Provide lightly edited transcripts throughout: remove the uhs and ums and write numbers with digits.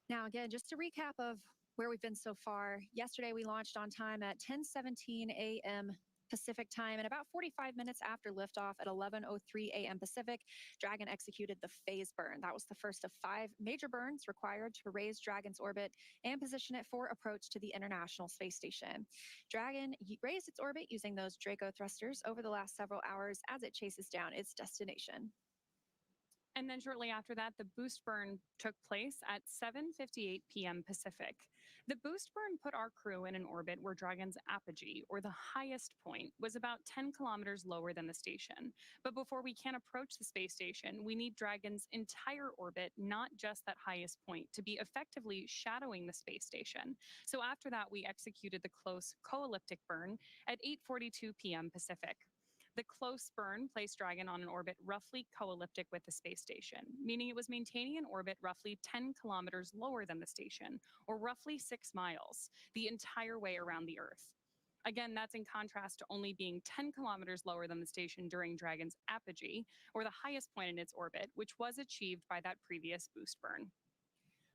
Now, again, just a recap of where we've been so far. Yesterday, we launched on time at 10:17 a.m. Pacific time, and about 45 minutes after liftoff at 11:03 a.m. Pacific, Dragon executed the phase burn. That was the first of 5 major burns required to raise Dragon's orbit and position it for approach to the International Space Station. Dragon raised its orbit using those Draco thrusters over the last several hours as it chases down its destination. And then shortly after that, the boost burn took place at 7:58 p.m. Pacific. The boost burn put our crew in an orbit where Dragon's apogee, or the highest point, was about 10 kilometers lower than the station. But before we can approach the space station, we need Dragon's entire orbit, not just that highest point, to be effectively shadowing the space station. So after that, we executed the close co-elliptic burn at 8:42 p.m. Pacific. The close burn placed Dragon on an orbit roughly co-elliptic with the space station, meaning it was maintaining an orbit roughly 10 kilometers lower than the station, or roughly 6 miles, the entire way around the Earth. Again, that's in contrast to only being 10 kilometers lower than the station during Dragon's apogee, or the highest point in its orbit, which was achieved by that previous boost burn.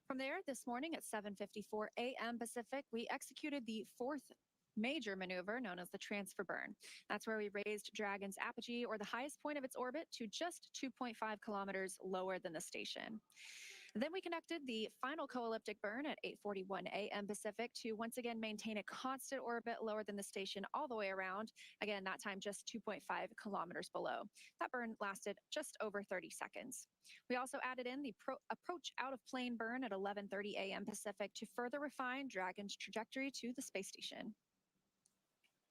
From there, this morning at 7:54 a.m. Pacific, we executed the 4th major maneuver known as the transfer burn. That's where we raised Dragon's apogee, or the highest point of its orbit, to just 2.5 kilometers lower than the station. Then we conducted the final co-elliptic burn at 8:41 a.m. Pacific to once again maintain a constant orbit lower than the station all the way around. Again, that time just 2.5 kilometers below. That burn lasted just over 30 seconds. We also added in the approach out of plane burn at 11:30 a.m. Pacific to further refine Dragon's trajectory to the space station.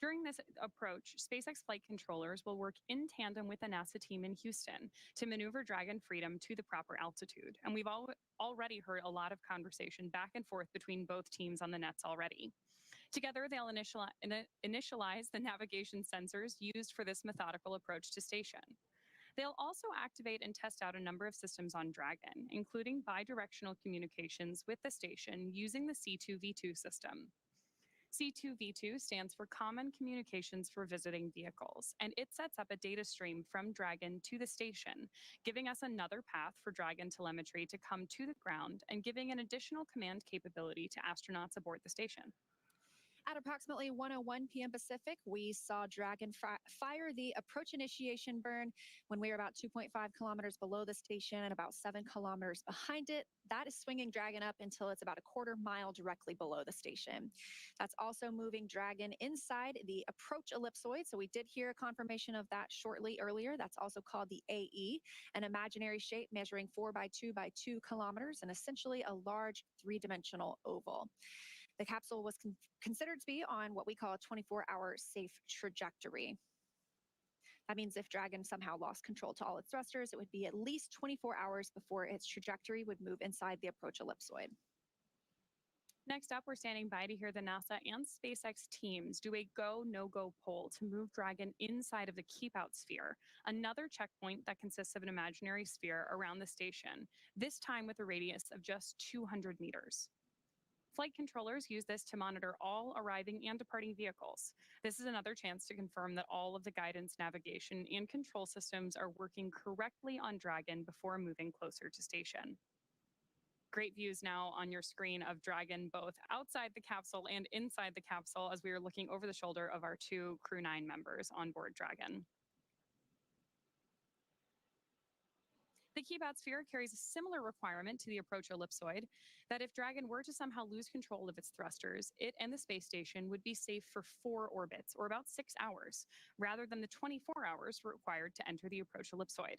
During this approach, SpaceX flight controllers will work in tandem with the NASA team in Houston to maneuver Dragon Freedom to the proper altitude. And we've already heard a lot of conversation back and forth between both teams on the nets already. Together, they'll initialize the navigation sensors used for this methodical approach to station. They'll also activate and test out a number of systems on Dragon, including bidirectional communications with the station using the C2V2 system. C2V2 stands for Common Communications for Visiting Vehicles, and it sets up a data stream from Dragon to the station, giving us another path for Dragon telemetry to come to the ground and giving an additional command capability to astronauts aboard the station. At approximately 1:01 p.m. Pacific, we saw Dragon fire the approach initiation burn when we were about 2.5 kilometers below the station and about 7 kilometers behind it. That is swinging Dragon up until it's about a quarter mile directly below the station. That's also moving Dragon inside the approach ellipsoid. So we did hear a confirmation of that shortly earlier. That's also called the AE, an imaginary shape measuring 4 by 2 by 2 kilometers and essentially a large 3-dimensional oval. The capsule was considered to be on what we call a 24-hour safe trajectory. That means if Dragon somehow lost control to all its thrusters, it would be at least 24 hours before its trajectory would move inside the approach ellipsoid. Next up, we're standing by to hear the NASA and SpaceX teams do a go, no-go poll to move Dragon inside of the keep-out sphere, another checkpoint that consists of an imaginary sphere around the station, this time with a radius of just 200 meters. Flight controllers use this to monitor all arriving and departing vehicles. This is another chance to confirm that all of the guidance, navigation, and control systems are working correctly on Dragon before moving closer to station. Great views now on your screen of Dragon both outside the capsule and inside the capsule as we are looking over the shoulder of our 2 Crew-9 members on board Dragon. The keep-out sphere carries a similar requirement to the approach ellipsoid that if Dragon were to somehow lose control of its thrusters, it and the space station would be safe for 4 orbits, or about 6 hours, rather than the 24 hours required to enter the approach ellipsoid.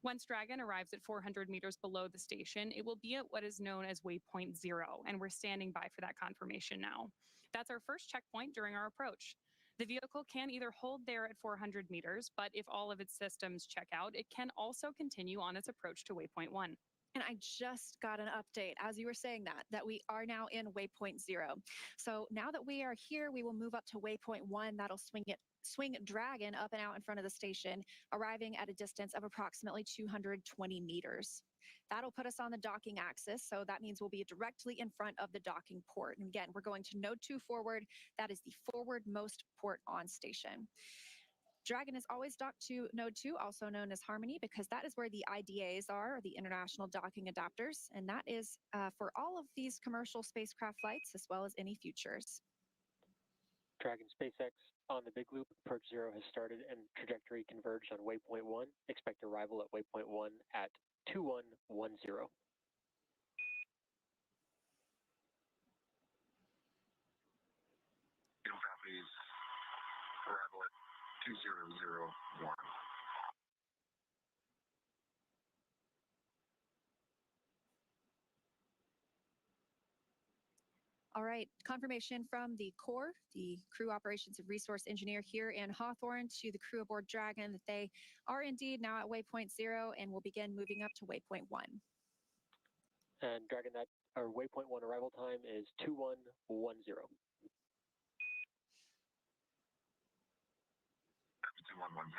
Once Dragon arrives at 400 meters below the station, it will be at what is known as Waypoint 0, and we're standing by for that confirmation now. That's our first checkpoint during our approach. The vehicle can either hold there at 400 meters, but if all of its systems check out, it can also continue on its approach to Waypoint 1. And I just got an update as you were saying that we are now in Waypoint 0. So now that we are here, we will move up to Waypoint 1. That'll swing Dragon up and out in front of the station, arriving at a distance of approximately 220 meters. That'll put us on the docking axis, so that means we'll be directly in front of the docking port. And again, we're going to node 2 forward. That is the forwardmost port on station. Dragon is always docked to Node 2, also known as Harmony, because that is where the IDAs are, or the International Docking Adapters, and that is for all of these commercial spacecraft flights, as well as any futures. Dragon SpaceX on the Big Loop, approach 0 has started and trajectory converged on waypoint 1. Expect arrival at waypoint 1 at 2110. Copies. Arrival at 2001. All right, confirmation from the Corps, the Crew Operations and Resource Engineer here in Hawthorne, to the crew aboard Dragon that they are indeed now at waypoint 0 and will begin moving up to waypoint 1. And Dragon, that our waypoint 1 arrival time is 2110. 2110.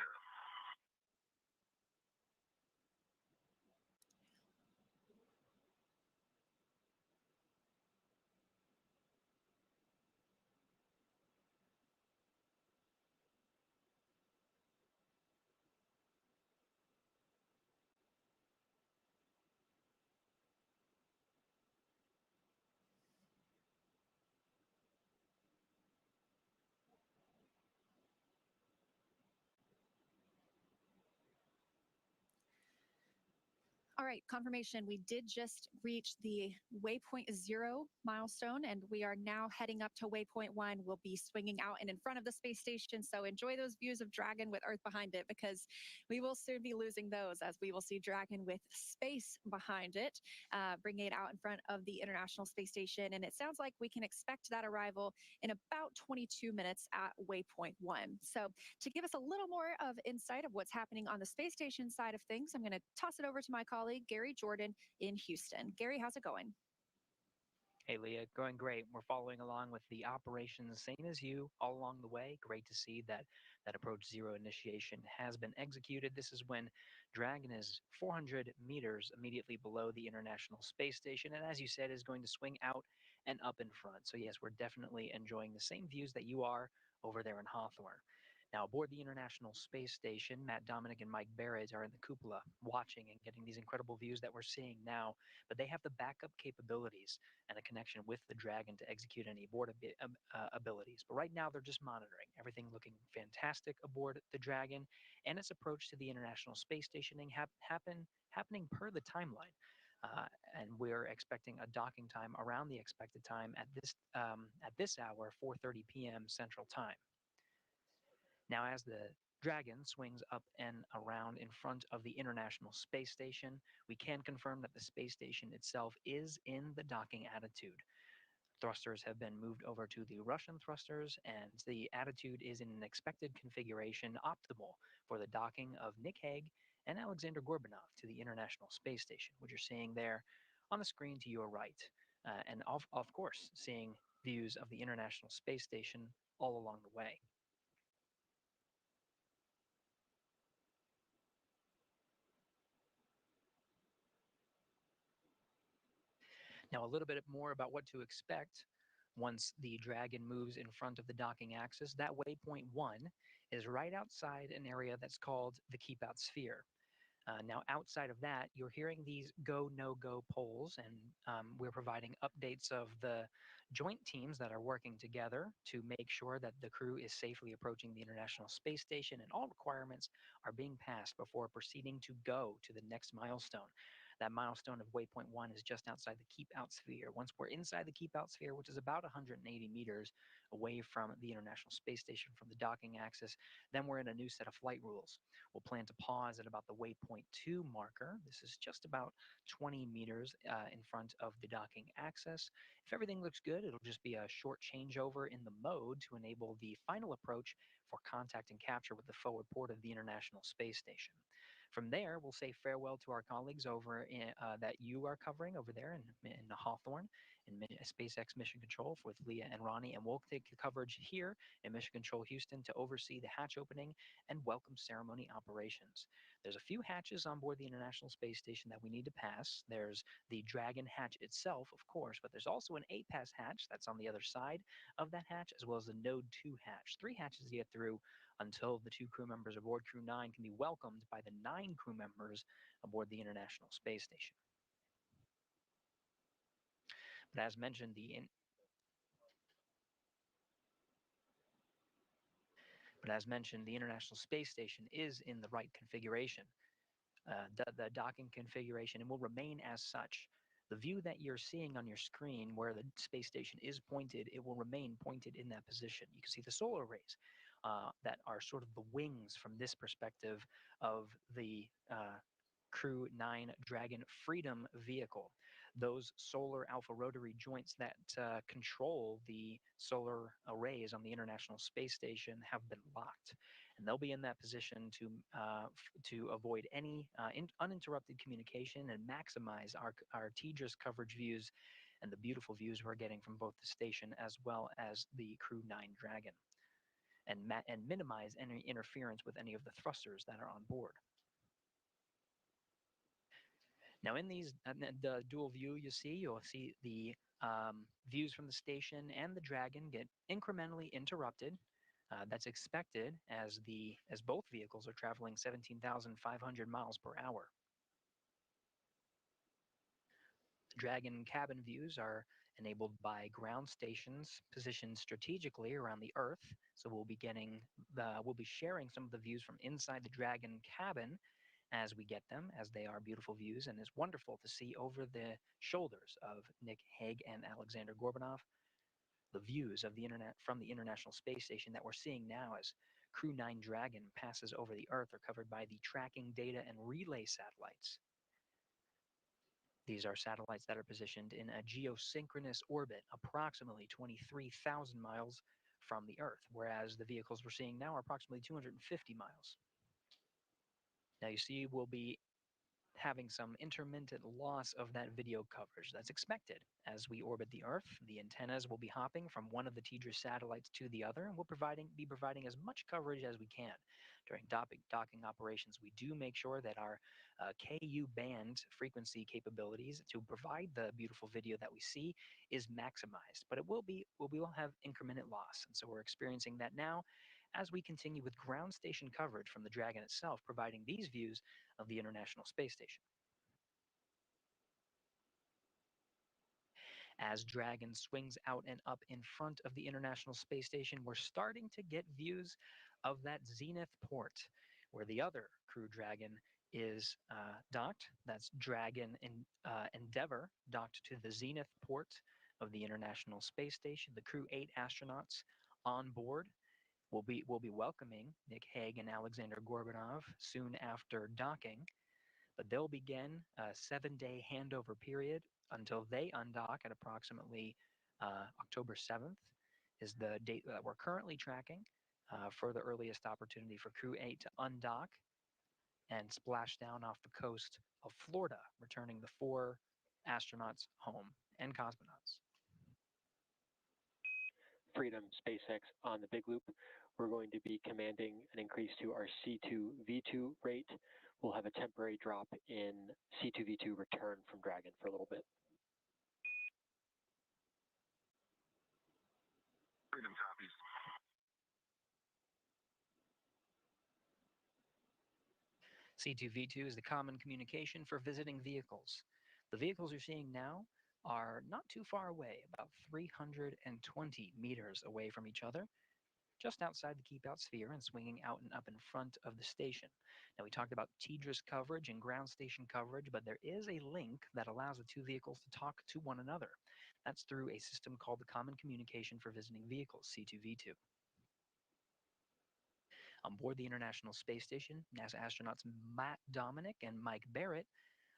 All right, confirmation. We did just reach the waypoint 0 milestone, and we are now heading up to waypoint 1. We'll be swinging out and in front of the space station, so enjoy those views of Dragon with Earth behind it, because we will soon be losing those, as we will see Dragon with space behind it, bringing it out in front of the International Space Station. And it sounds like we can expect that arrival in about 22 minutes at waypoint 1. So to give us a little more of insight of what's happening on the space station side of things, I'm going to toss it over to my colleague, Gary Jordan in Houston. Gary, how's it going? Hey, Leah, going great. We're following along with the operations, same as you, all along the way. Great to see that approach 0 initiation has been executed. This is when Dragon is 400 meters immediately below the International Space Station, and as you said, is going to swing out and up in front. So yes, we're definitely enjoying the same views that you are over there in Hawthorne. Now, aboard the International Space Station, Matt Dominic and Mike Barrett are in the cupola watching and getting these incredible views that we're seeing now, but they have the backup capabilities and a connection with the Dragon to execute any abort abilities. But right now, they're just monitoring. Everything looking fantastic aboard the Dragon, and its approach to the International Space Station happening per the timeline. And we're expecting a docking time around the expected time at this hour, 4:30 p.m. Central Time. Now, as the Dragon swings up and around in front of the International Space Station, we can confirm that the space station itself is in the docking attitude. Thrusters have been moved over to the Russian thrusters, and the attitude is in an expected configuration optimal for the docking of Nick Hague and Alexander Gorbanov to the International Space Station, which you're seeing there on the screen to your right. And of course, seeing views of the International Space Station all along the way. Now, a little bit more about what to expect once the Dragon moves in front of the docking axis. That waypoint 1 is right outside an area that's called the Keep Out Sphere. Now, outside of that, you're hearing these go, no-go polls, and we're providing updates of the joint teams that are working together to make sure that the crew is safely approaching the International Space Station, and all requirements are being passed before proceeding to go to the next milestone. That milestone of waypoint 1 is just outside the Keep Out Sphere. Once we're inside the Keep Out Sphere, which is about 180 meters away from the International Space Station from the docking axis, then we're in a new set of flight rules. We'll plan to pause at about the waypoint 2 marker. This is just about 20 meters in front of the docking axis. If everything looks good, it'll just be a short changeover in the mode to enable the final approach for contact and capture with the forward port of the International Space Station. From there, we'll say farewell to our colleagues over that you are covering over there in Hawthorne, in SpaceX Mission Control with Leah and Ronnie, and we'll take coverage here in Mission Control Houston to oversee the hatch opening and welcome ceremony operations. There's a few hatches on board the International Space Station that we need to pass. There's the Dragon hatch itself, of course, but there's also an Apass hatch that's on the other side of that hatch, as well as the Node 2 hatch. 3 hatches to get through until the 2 crew members aboard Crew-9 can be welcomed by the 9 crew members aboard the International Space Station. But as mentioned, the International Space Station is in the right configuration, the docking configuration, and will remain as such. The view that you're seeing on your screen where the space station is pointed, it will remain pointed in that position. You can see the solar arrays that are sort of the wings from this perspective of the Crew-9 Dragon Freedom vehicle. Those solar alpha rotary joints that control the solar arrays on the International Space Station have been locked, and they'll be in that position to avoid any uninterrupted communication and maximize our TDRS coverage views and the beautiful views we're getting from both the station as well as the Crew-9 Dragon, and minimize any interference with any of the thrusters that are on board. Now, in the dual view, you'll see the views from the station and the Dragon get incrementally interrupted. That's expected as both vehicles are traveling 17,500 miles per hour. The Dragon cabin views are enabled by ground stations positioned strategically around the Earth. So we'll be sharing some of the views from inside the Dragon cabin as we get them, as they are beautiful views, and it's wonderful to see over the shoulders of Nick Hague and Alexander Gorbanov the views of the internet from the International Space Station that we're seeing now as Crew-9 Dragon passes over the Earth are covered by the tracking data and relay satellites. These are satellites that are positioned in a geosynchronous orbit approximately 23,000 miles from the Earth, whereas the vehicles we're seeing now are approximately 250 miles. Now you see we'll be having some intermittent loss of that video coverage. That's expected. As we orbit the Earth, the antennas will be hopping from one of the TDRS satellites to the other, and we'll be providing as much coverage as we can. During docking operations, we do make sure that our KU band frequency capabilities to provide the beautiful video that we see is maximized, but we will have incremental loss, and so we're experiencing that now as we continue with ground station coverage from the Dragon itself, providing these views of the International Space Station. As Dragon swings out and up in front of the International Space Station, we're starting to get views of that Zenith port, where the other Crew Dragon is docked. That's Dragon Endeavour docked to the Zenith port of the International Space Station. The Crew-8 astronauts on board will be welcoming Nick Hague and Alexander Gorbanov soon after docking, but they'll begin a 7-day handover period until they undock at approximately October 7th is the date that we're currently tracking for the earliest opportunity for Crew-8 to undock and splash down off the coast of Florida, returning the 4 astronauts home and cosmonauts. Freedom SpaceX on the Big Loop. We're going to be commanding an increase to our C2V2 rate. We'll have a temporary drop in C2V2 return from Dragon for a little bit. Freedom copies. C2V2 is the common communication for visiting vehicles. The vehicles you're seeing now are not too far away, about 320 meters away from each other, just outside the keep-out sphere and swinging out and up in front of the station. Now, we talked about TDRS coverage and ground station coverage, but there is a link that allows the 2 vehicles to talk to one another. That's through a system called the Common Communication for Visiting Vehicles, C2V2. On board the International Space Station, NASA astronauts Matt Dominic and Mike Barrett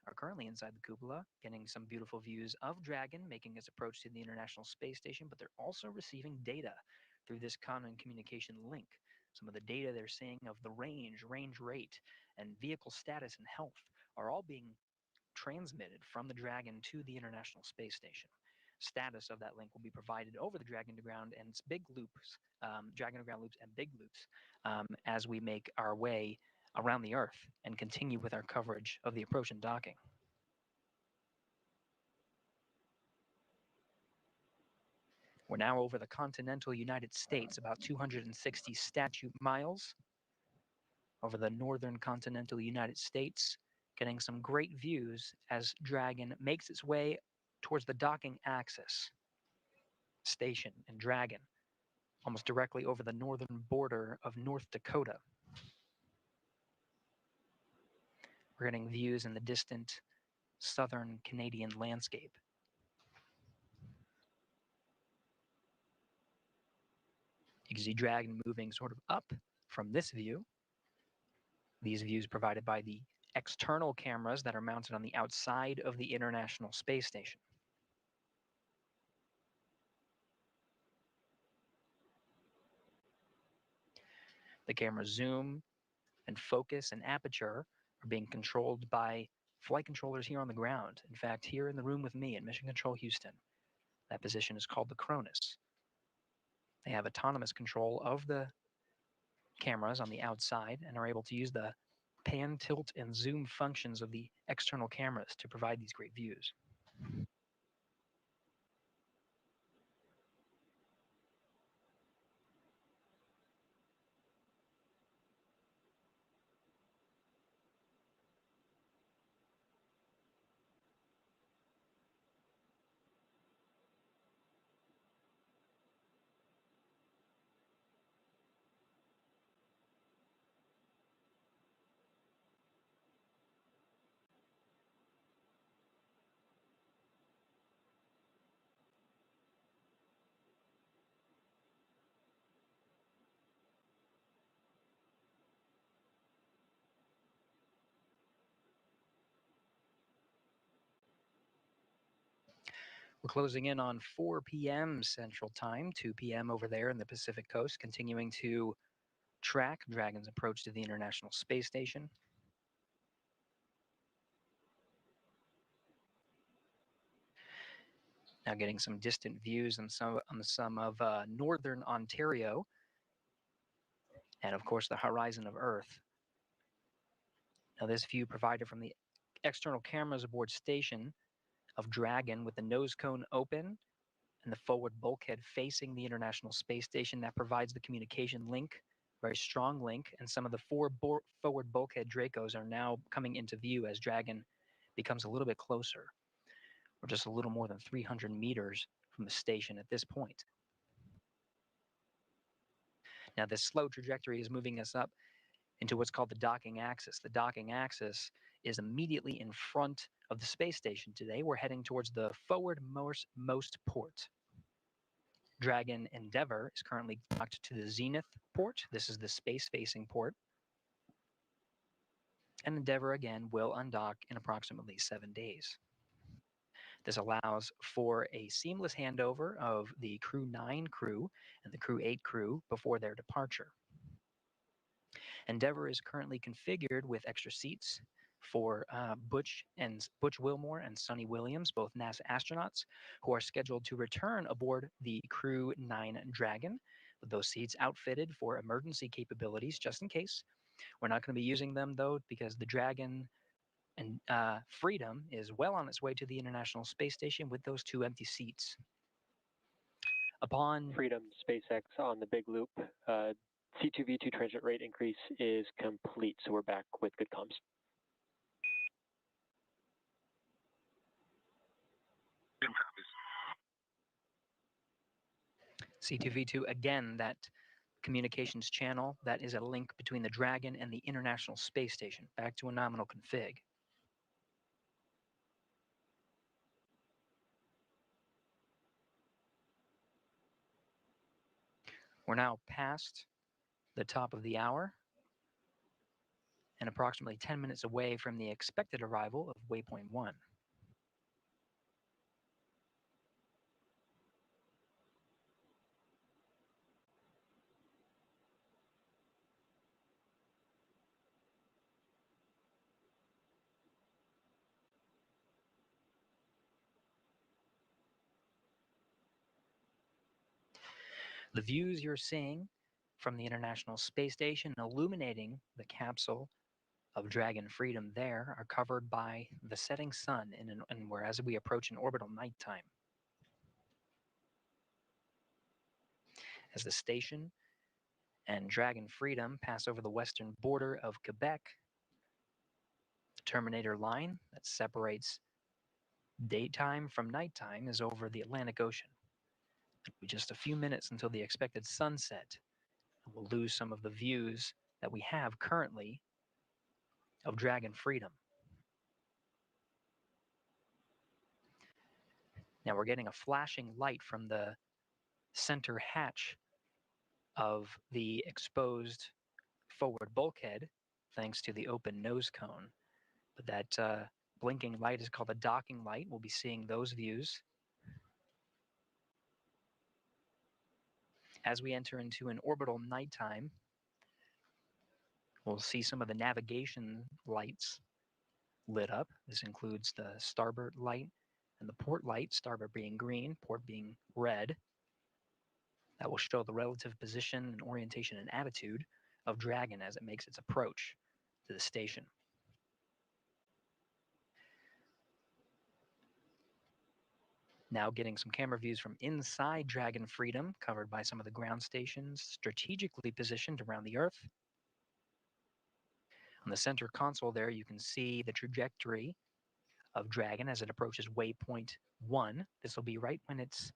are currently inside the cupola, getting some beautiful views of Dragon making its approach to the International Space Station, but they're also receiving data through this common communication link. Some of the data they're seeing of the range rate, and vehicle status and health are all being transmitted from the Dragon to the International Space Station. status of that link will be provided over the Dragon to Ground and its big loops, Dragon to Ground loops and big loops, as we make our way around the Earth and continue with our coverage of the approach and docking. We're now over the continental United States, about 260 statute miles over the northern continental United States, getting some great views as Dragon makes its way towards the docking axis station in Dragon, almost directly over the northern border of North Dakota. We're getting views in the distant southern Canadian landscape. You can see Dragon moving sort of up from this view. These views provided by the external cameras that are mounted on the outside of the International Space Station. The camera zoom and focus and aperture are being controlled by flight controllers here on the ground. In fact, here in the room with me at Mission Control Houston, that position is called the Cronus. They have autonomous control of the cameras on the outside and are able to use the pan, tilt, and zoom functions of the external cameras to provide these great views. We're closing in on 4 p.m. Central Time, 2 p.m. over there in the Pacific Coast, continuing to track Dragon's approach to the International Space Station. Now getting some distant views on some of northern Ontario, and of course the horizon of Earth. Now this view provided from the external cameras aboard station of Dragon with the nose cone open and the forward bulkhead facing the International Space Station that provides the communication link, very strong link, and some of the forward bulkhead Dracos are now coming into view as Dragon becomes a little bit closer. We're just a little more than 300 meters from the station at this point. Now this slow trajectory is moving us up into what's called the docking axis. The docking axis is immediately in front of the space station today. We're heading towards the forwardmost port. Dragon Endeavour is currently docked to the Zenith port. This is the space-facing port. And Endeavour, again, will undock in approximately 7 days. This allows for a seamless handover of the Crew-9 crew and the Crew-8 crew before their departure. Endeavour is currently configured with extra seats for Butch Wilmore and Sonny Williams, both NASA astronauts, who are scheduled to return aboard the Crew-9 Dragon, with those seats outfitted for emergency capabilities, just in case. We're not going to be using them, though, because the Dragon and Freedom is well on its way to the International Space Station with those 2 empty seats. Upon Freedom SpaceX on the big loop, C2V2 transit rate increase is complete, so we're back with good comms. C2V2, again, that communications channel that is a link between the Dragon and the International Space Station. Back to a nominal config. We're now past the top of the hour and approximately 10 minutes away from the expected arrival of Waypoint 1. The views you're seeing from the International Space Station illuminating the capsule of Dragon Freedom there are covered by the setting sun and whereas we approach an orbital nighttime. As the station and Dragon Freedom pass over the western border of Quebec, the terminator line that separates daytime from nighttime is over the Atlantic Ocean. It'll be just a few minutes until the expected sunset, and we'll lose some of the views that we have currently of Dragon Freedom. Now we're getting a flashing light from the center hatch of the exposed forward bulkhead, thanks to the open nose cone. But that blinking light is called a docking light. We'll be seeing those views. As we enter into an orbital nighttime, we'll see some of the navigation lights lit up. This includes the starboard light and the port light, starboard being green, port being red. That will show the relative position and orientation and attitude of Dragon as it makes its approach to the station. Now getting some camera views from inside Dragon Freedom, covered by some of the ground stations strategically positioned around the Earth. On the center console there, you can see the trajectory of Dragon as it approaches Waypoint 1. This will be right when it's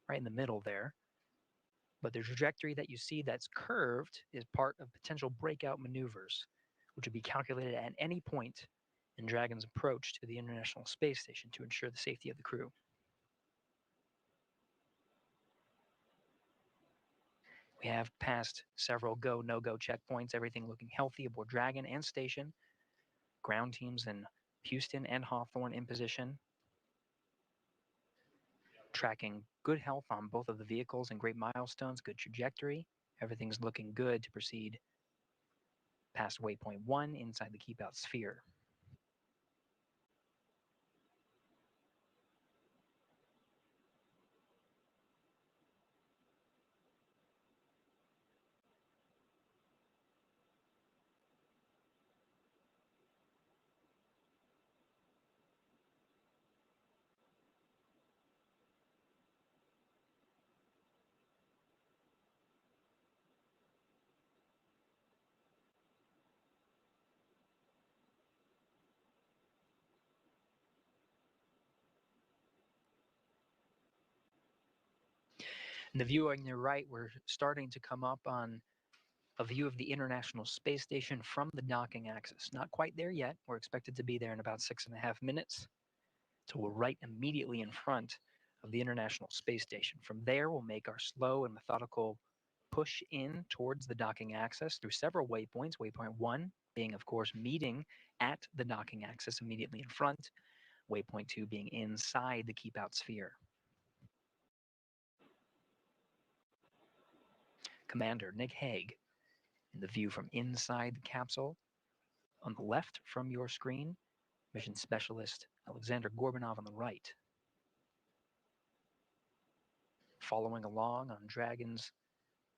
right in the middle there. But the trajectory that you see that's curved is part of potential breakout maneuvers, which would be calculated at any point in Dragon's approach to the International Space Station to ensure the safety of the crew. We have passed several go, no-go checkpoints, everything looking healthy aboard Dragon and station. Ground teams in Houston and Hawthorne in position. Tracking good health on both of the vehicles and great milestones, good trajectory. Everything's looking good to proceed past Waypoint 1 inside the keep-out sphere. In the view on your right, we're starting to come up on a view of the International Space Station from the docking axis. Not quite there yet. We're expected to be there in about 6.5 minutes. So we're right immediately in front of the International Space Station. From there, we'll make our slow and methodical push in towards the docking axis through several waypoints. Waypoint 1 being, of course, meeting at the docking axis immediately in front. Waypoint 2 being inside the keep-out sphere. Commander Nick Hague in the view from inside the capsule. On the left from your screen, Mission Specialist Alexander Gorbanov on the right. Following along on Dragon's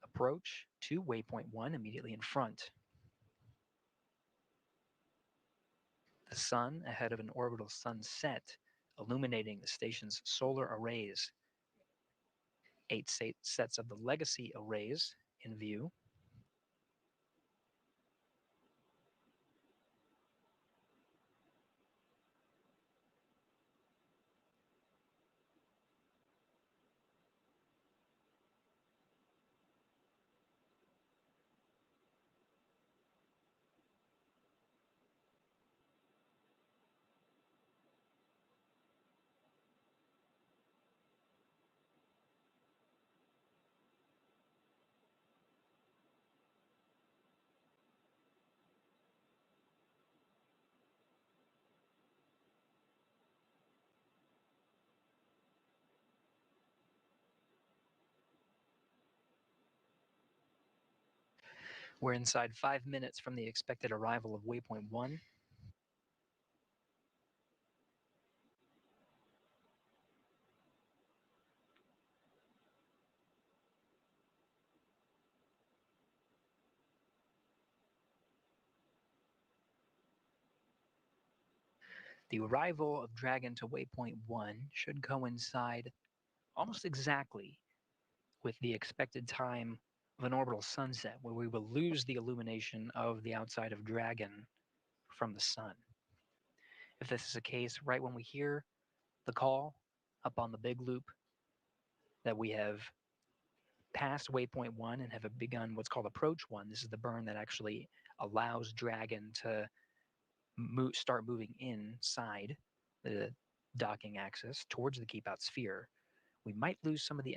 approach to Waypoint 1 immediately in front. The sun ahead of an orbital sunset, illuminating the station's solar arrays. 8 sets of the legacy arrays in view. We're inside 5 minutes from the expected arrival of Waypoint 1. The arrival of Dragon to waypoint 1 should coincide almost exactly with the expected time of an orbital sunset, where we will lose the illumination of the outside of Dragon from the sun. If this is the case, right when we hear the call up on the big loop that we have passed waypoint 1 and have begun what's called approach 1, this is the burn that actually allows Dragon to start moving inside the docking axis towards the keep out sphere, we might lose some of the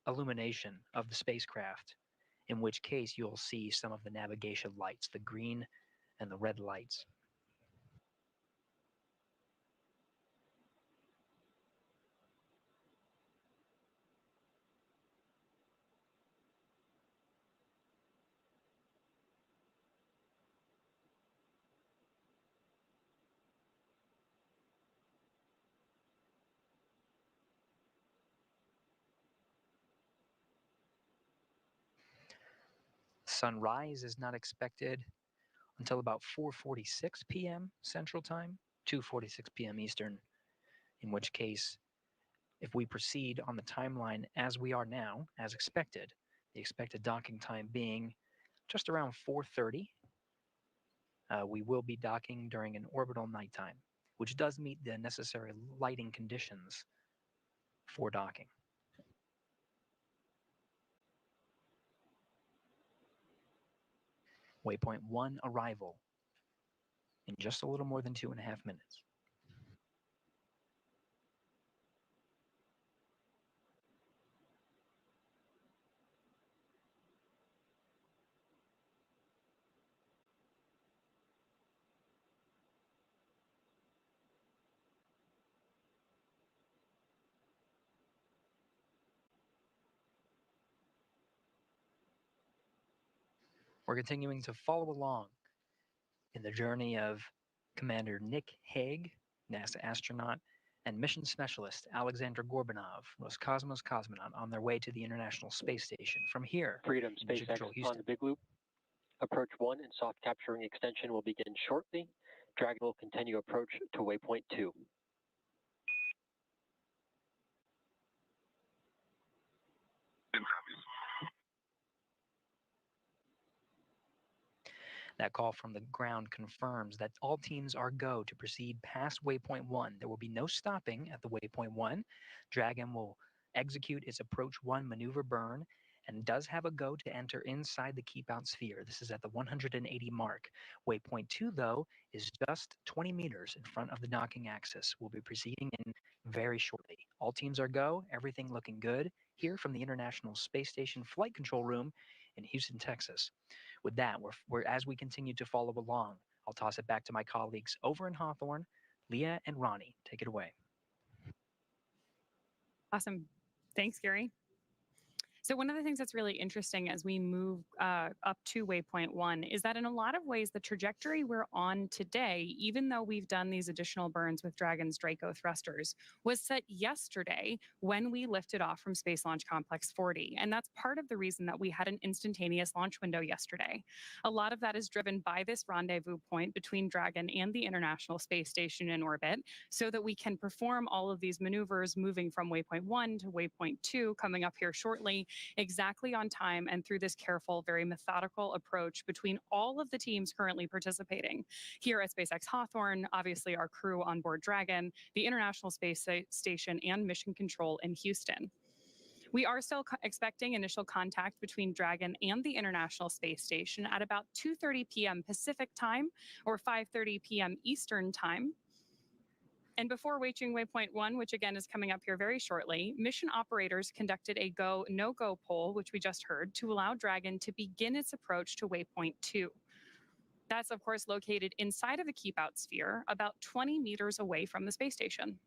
illumination of the spacecraft, in which case you'll see some of the navigation lights, the green and the red lights. Sunrise is not expected until about 4:46 p.m. Central Time, 2:46 p.m. Eastern, in which case, if we proceed on the timeline as we are now, as expected, the expected docking time being just around 4:30, we will be docking during an orbital nighttime, which does meet the necessary lighting conditions for docking. Waypoint 1 arrival in just a little more than 2.5 minutes. We're continuing to follow along in the journey of Commander Nick Hague, NASA astronaut, and mission specialist Alexander Gorbanov, Roscosmos cosmonaut, on their way to the International Space Station. From here, Freedom Mission SpaceX Control, on Houston. the big loop. Approach 1 and soft capturing extension will begin shortly. Dragon will continue approach to waypoint 2. That call from the ground confirms that all teams are go to proceed past waypoint 1. There will be no stopping at the waypoint 1. Dragon will execute its approach 1 maneuver burn and does have a go to enter inside the keep out sphere. This is at the 180 mark. Waypoint 2, though, is just 20 meters in front of the docking axis. We'll be proceeding in very shortly. All teams are go, everything looking good here from the International Space Station Flight Control Room in Houston, Texas. With that, we're as we continue to follow along, I'll toss it back to my colleagues over in Hawthorne, Leah and Ronnie. Take it away. Awesome. Thanks, Gary. So one of the things that's really interesting as we move up to waypoint 1 is that in a lot of ways, the trajectory we're on today, even though we've done these additional burns with Dragon's Draco thrusters, was set yesterday when we lifted off from Space Launch Complex 40. And that's part of the reason that we had an instantaneous launch window yesterday. A lot of that is driven by this rendezvous point between Dragon and the International Space Station in orbit, so that we can perform all of these maneuvers moving from waypoint 1 to waypoint 2 coming up here shortly, exactly on time and through this careful, very methodical approach between all of the teams currently participating. Here at SpaceX Hawthorne, obviously our crew on board Dragon, the International Space Station, and Mission Control in Houston. We are still expecting initial contact between Dragon and the International Space Station at about 2:30 p.m. Pacific time or 5:30 p.m. Eastern time. And before reaching waypoint 1, which again is coming up here very shortly, mission operators conducted a go, no-go poll, which we just heard, to allow Dragon to begin its approach to waypoint 2. That's, of course, located inside of the keep-out sphere, about 20 meters away from the space station.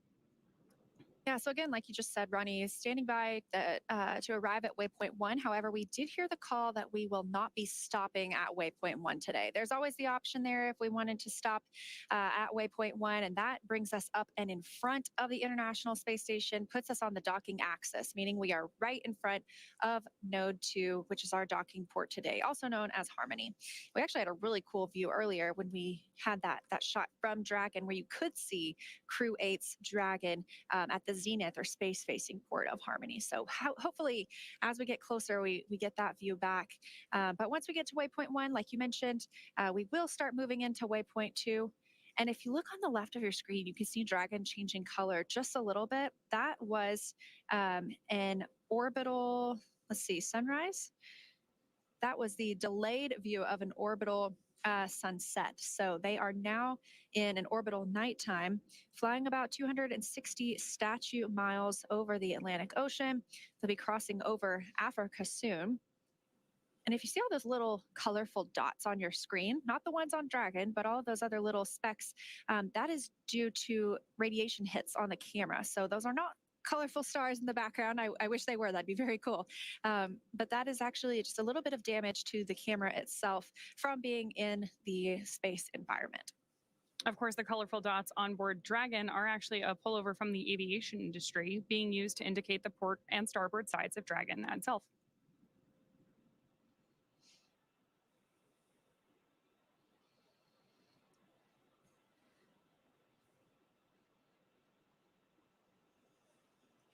Yeah, so again, like you just said, Ronnie, standing by to arrive at Waypoint 1. However, we did hear the call that we will not be stopping at Waypoint 1 today. There's always the option there if we wanted to stop at Waypoint 1, and that brings us up and in front of the International Space Station, puts us on the docking axis, meaning we are right in front of Node 2, which is our docking port today, also known as Harmony. We actually had a really cool view earlier when we had that shot from Dragon where you could see Crew 8's Dragon at the zenith or space-facing port of Harmony. So hopefully, as we get closer, we get that view back. But once we get to Waypoint 1, like you mentioned, we will start moving into Waypoint 2. And if you look on the left of your screen, you can see Dragon changing color just a little bit. That was an orbital, let's see, sunrise. That was the delayed view of an orbital sunset. So they are now in an orbital nighttime, flying about 260 statute miles over the Atlantic Ocean. They'll be crossing over Africa soon. And if you see all those little colorful dots on your screen, not the ones on Dragon, but all of those other little specks, that is due to radiation hits on the camera. So those are not colorful stars in the background. I wish they were. That'd be very cool. But that is actually just a little bit of damage to the camera itself from being in the space environment. Of course, the colorful dots on board Dragon are actually a pullover from the aviation industry being used to indicate the port and starboard sides of Dragon itself.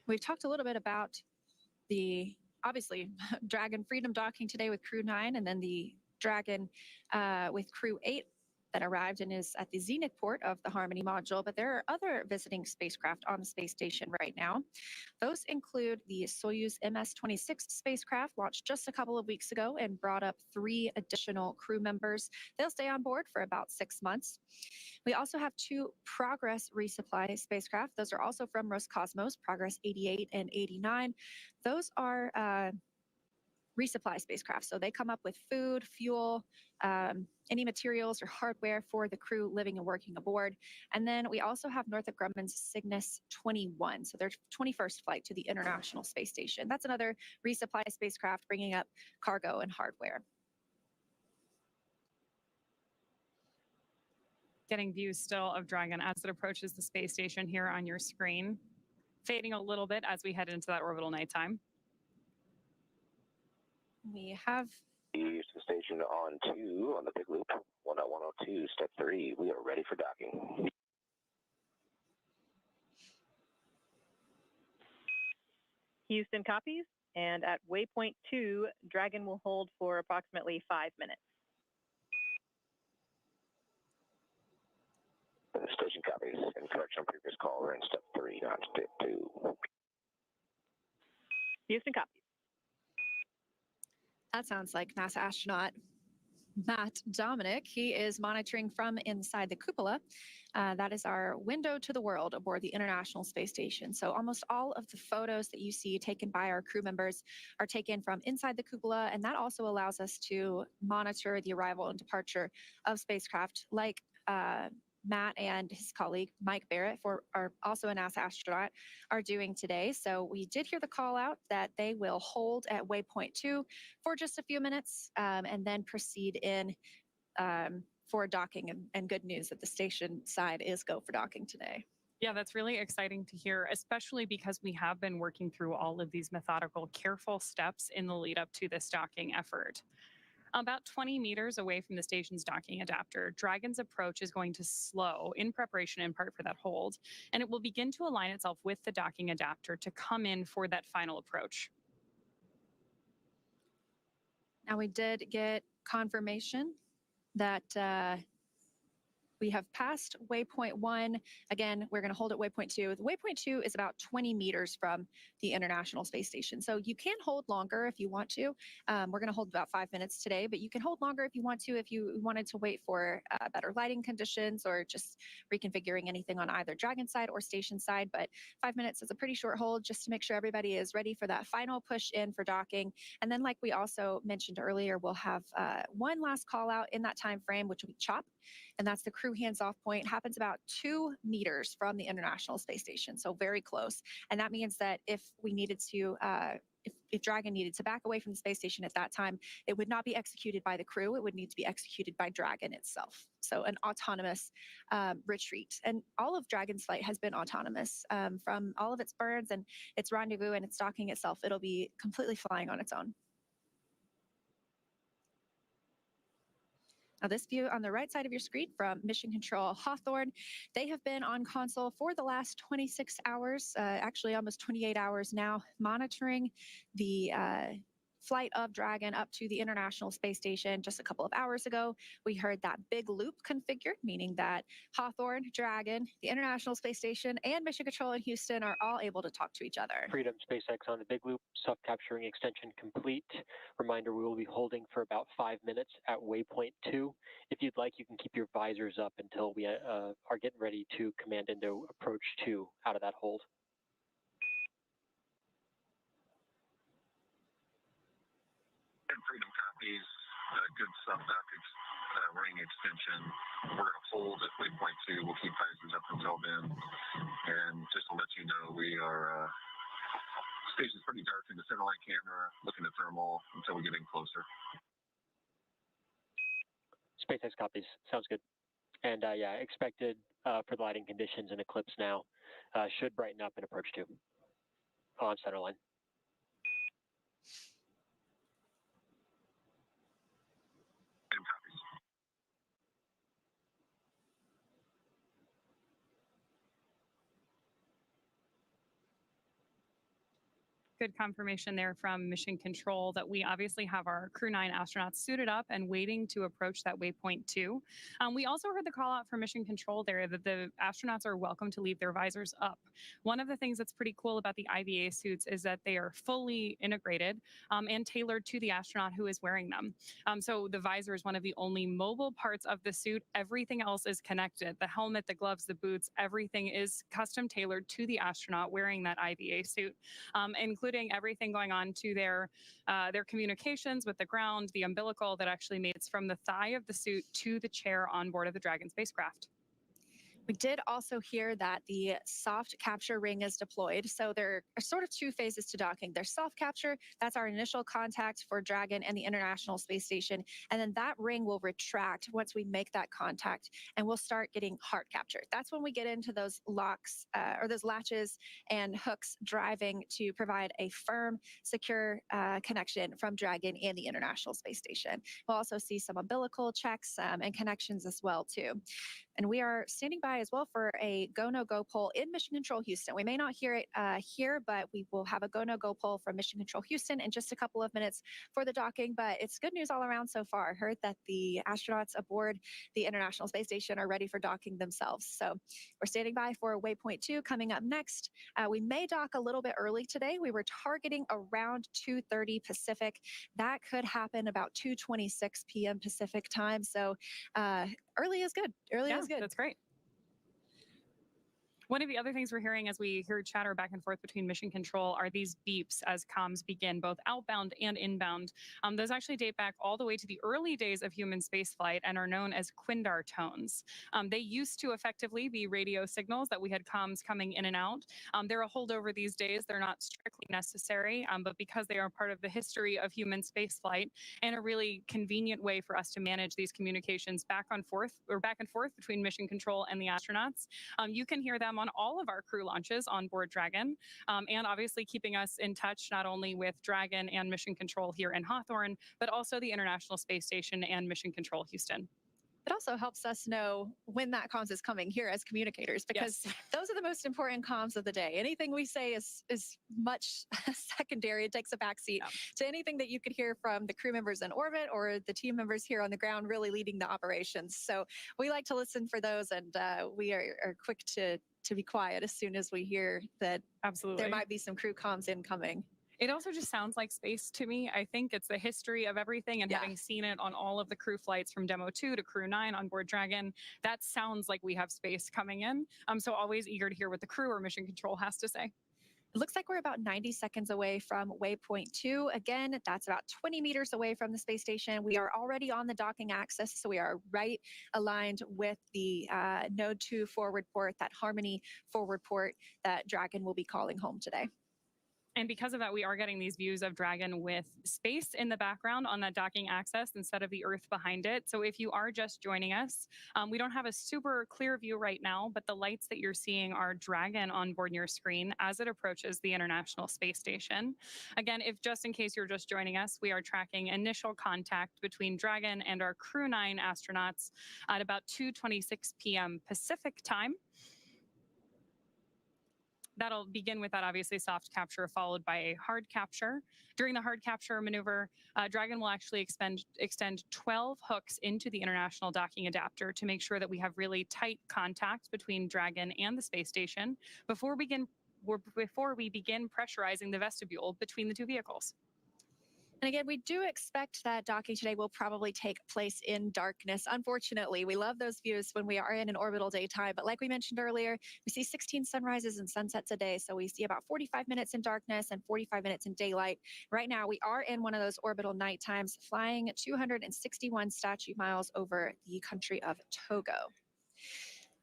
We've talked a little bit about the, obviously, Dragon Freedom docking today with Crew-9, and then the Dragon with Crew-8 that arrived and is at the zenith port of the Harmony module. But there are other visiting spacecraft on the space station right now. Those include the Soyuz MS-26 spacecraft, launched just a couple of weeks ago and brought up 3 additional crew members. They'll stay on board for about 6 months. We also have 2 Progress resupply spacecraft. Those are also from Roscosmos, Progress 88 and 89. Those are resupply spacecraft. So they come up with food, fuel, any materials or hardware for the crew living and working aboard. And then we also have Northrop Grumman's Cygnus 21, so their 21st flight to the International Space Station. That's another resupply spacecraft bringing up cargo and hardware. Getting views still of Dragon as it approaches the space station here on your screen, fading a little bit as we head into that orbital nighttime. We have Houston Station on 2 on the big loop, 10102, step 3. We are ready for docking. Houston copies, and at Waypoint 2, Dragon will hold for approximately 5 minutes. Station copies. In correction on previous call, we're in step 3, not step 2. Houston copies. That sounds like NASA astronaut Matt Dominic. He is monitoring from inside the cupola. That is our window to the world aboard the International Space Station. So almost all of the photos that you see taken by our crew members are taken from inside the cupola, and that also allows us to monitor the arrival and departure of spacecraft like Matt and his colleague, Mike Barrett, are also a NASA astronaut, are doing today. So we did hear the call out that they will hold at Waypoint 2 for just a few minutes and then proceed in for docking. And good news that the station side is go for docking today. Yeah, that's really exciting to hear, especially because we have been working through all of these methodical, careful steps in the lead up to this docking effort. About 20 meters away from the station's docking adapter, Dragon's approach is going to slow in preparation in part for that hold, and it will begin to align itself with the docking adapter to come in for that final approach. Now we did get confirmation that we have passed Waypoint 1. Again, we're going to hold at Waypoint 2. The Waypoint 2 is about 20 meters from the International Space Station. So you can hold longer if you want to. We're going to hold about 5 minutes today, but you can hold longer if you want to, if you wanted to wait for better lighting conditions or just reconfiguring anything on either Dragon side or station side. But 5 minutes is a pretty short hold just to make sure everybody is ready for that final push in for docking. And then like we also mentioned earlier, we'll have one last call out in that time frame, which will be CHOP. and that's the crew hands-off point. It happens about 2 meters from the International Space Station, so very close. And that means that if we needed to, if Dragon needed to back away from the space station at that time, it would not be executed by the crew. It would need to be executed by Dragon itself. So an autonomous retreat. And all of Dragon's flight has been autonomous from all of its burns and its rendezvous and its docking itself. It'll be completely flying on its own. Now, this view on the right side of your screen from Mission Control Hawthorne, they have been on console for the last 26 hours, actually almost 28 hours now, monitoring the flight of Dragon up to the International Space Station. Just a couple of hours ago, we heard that big loop configured, meaning that Hawthorne, Dragon, the International Space Station, and Mission Control in Houston are all able to talk to each other. Freedom SpaceX on the big loop, self-capturing extension complete. Reminder, we will be holding for about 5 minutes at Waypoint 2. If you'd like, you can keep your visors up until we are getting ready to command into approach 2 out of that hold. Freedom copies, good sub-dock ring extension. We're going to hold at Waypoint 2. We'll keep visors up until then. And just to let you know, we are, station's pretty dark in the center line camera, looking at thermal until we get in closer. SpaceX copies, sounds good. And yeah, expected for the lighting conditions and eclipse now, should brighten up in approach 2 on center line. Good confirmation there from Mission Control that we obviously have our Crew-9 astronauts suited up and waiting to approach that Waypoint 2. We also heard the call out from Mission Control there that the astronauts are welcome to leave their visors up. One of the things that's pretty cool about the IVA suits is that they are fully integrated and tailored to the astronaut who is wearing them. So the visor is one of the only mobile parts of the suit. Everything else is connected. The helmet, the gloves, the boots, everything is custom tailored to the astronaut wearing that IVA suit, including everything going on to their communications with the ground, the umbilical that actually mates from the thigh of the suit to the chair on board of the Dragon spacecraft. We did also hear that the soft capture ring is deployed. So there are sort of 2 phases to docking. There's soft capture, that's our initial contact for Dragon and the International Space Station. And then that ring will retract once we make that contact, and we'll start getting hard capture. That's when we get into those locks or those latches and hooks driving to provide a firm, secure connection from Dragon and the International Space Station. We'll also see some umbilical checks and connections as well, too. And we are standing by as well for a go, no go poll in Mission Control Houston. We may not hear it here, but we will have a go, no go poll from Mission Control Houston in just a couple of minutes for the docking. But it's good news all around so far. Heard that the astronauts aboard the International Space Station are ready for docking themselves. So we're standing by for Waypoint 2 coming up next. We may dock a little bit early today. We were targeting around 2:30 Pacific. That could happen about 2:26 p.m. Pacific time. So early is good. Early is good. That's great. One of the other things we're hearing as we hear chatter back and forth between Mission Control are these beeps as comms begin, both outbound and inbound. Those actually date back all the way to the early days of human spaceflight and are known as Quindar tones. They used to effectively be radio signals that we had comms coming in and out. They're a holdover these days. They're not strictly necessary, but because they are part of the history of human spaceflight and a really convenient way for us to manage these communications back and forth between Mission Control and the astronauts, you can hear them on all of our crew launches on board Dragon, and obviously keeping us in touch not only with Dragon and Mission Control here in Hawthorne, but also the International Space Station and Mission Control Houston. It also helps us know when that comms is coming here as communicators, because those are the most important comms of the day. Anything we say is much secondary. It takes a backseat to anything that you could hear from the crew members in orbit or the team members here on the ground really leading the operations. So we like to listen for those, and we are quick to be quiet as soon as we hear that there might be some crew comms incoming. It also just sounds like space to me. I think it's the history of everything, and having seen it on all of the crew flights from Demo 2 to Crew-9 on board Dragon, that sounds like we have space coming in. So always eager to hear what the crew or Mission Control has to say. It looks like we're about 90 seconds away from Waypoint 2. Again, that's about 20 meters away from the space station. We are already on the docking axis, so we are right aligned with the Node 2 forward port, that Harmony forward port that Dragon will be calling home today. And because of that, we are getting these views of Dragon with space in the background on that docking axis instead of the Earth behind it. So if you are just joining us, we don't have a super clear view right now, but the lights that you're seeing are Dragon on board your screen as it approaches the International Space Station. Again, if just in case you're just joining us, we are tracking initial contact between Dragon and our Crew-9 astronauts at about 2:26 p.m. Pacific time. That'll begin with that obviously soft capture followed by a hard capture. During the hard capture maneuver, Dragon will actually extend 12 hooks into the International Docking Adapter to make sure that we have really tight contact between Dragon and the space station before we begin pressurizing the vestibule between the two vehicles. And again, we do expect that docking today will probably take place in darkness. Unfortunately, we love those views when we are in an orbital daytime. But like we mentioned earlier, we see 16 sunrises and sunsets a day. So we see about 45 minutes in darkness and 45 minutes in daylight. Right now, we are in one of those orbital night times, flying 261 statute miles over the country of Togo.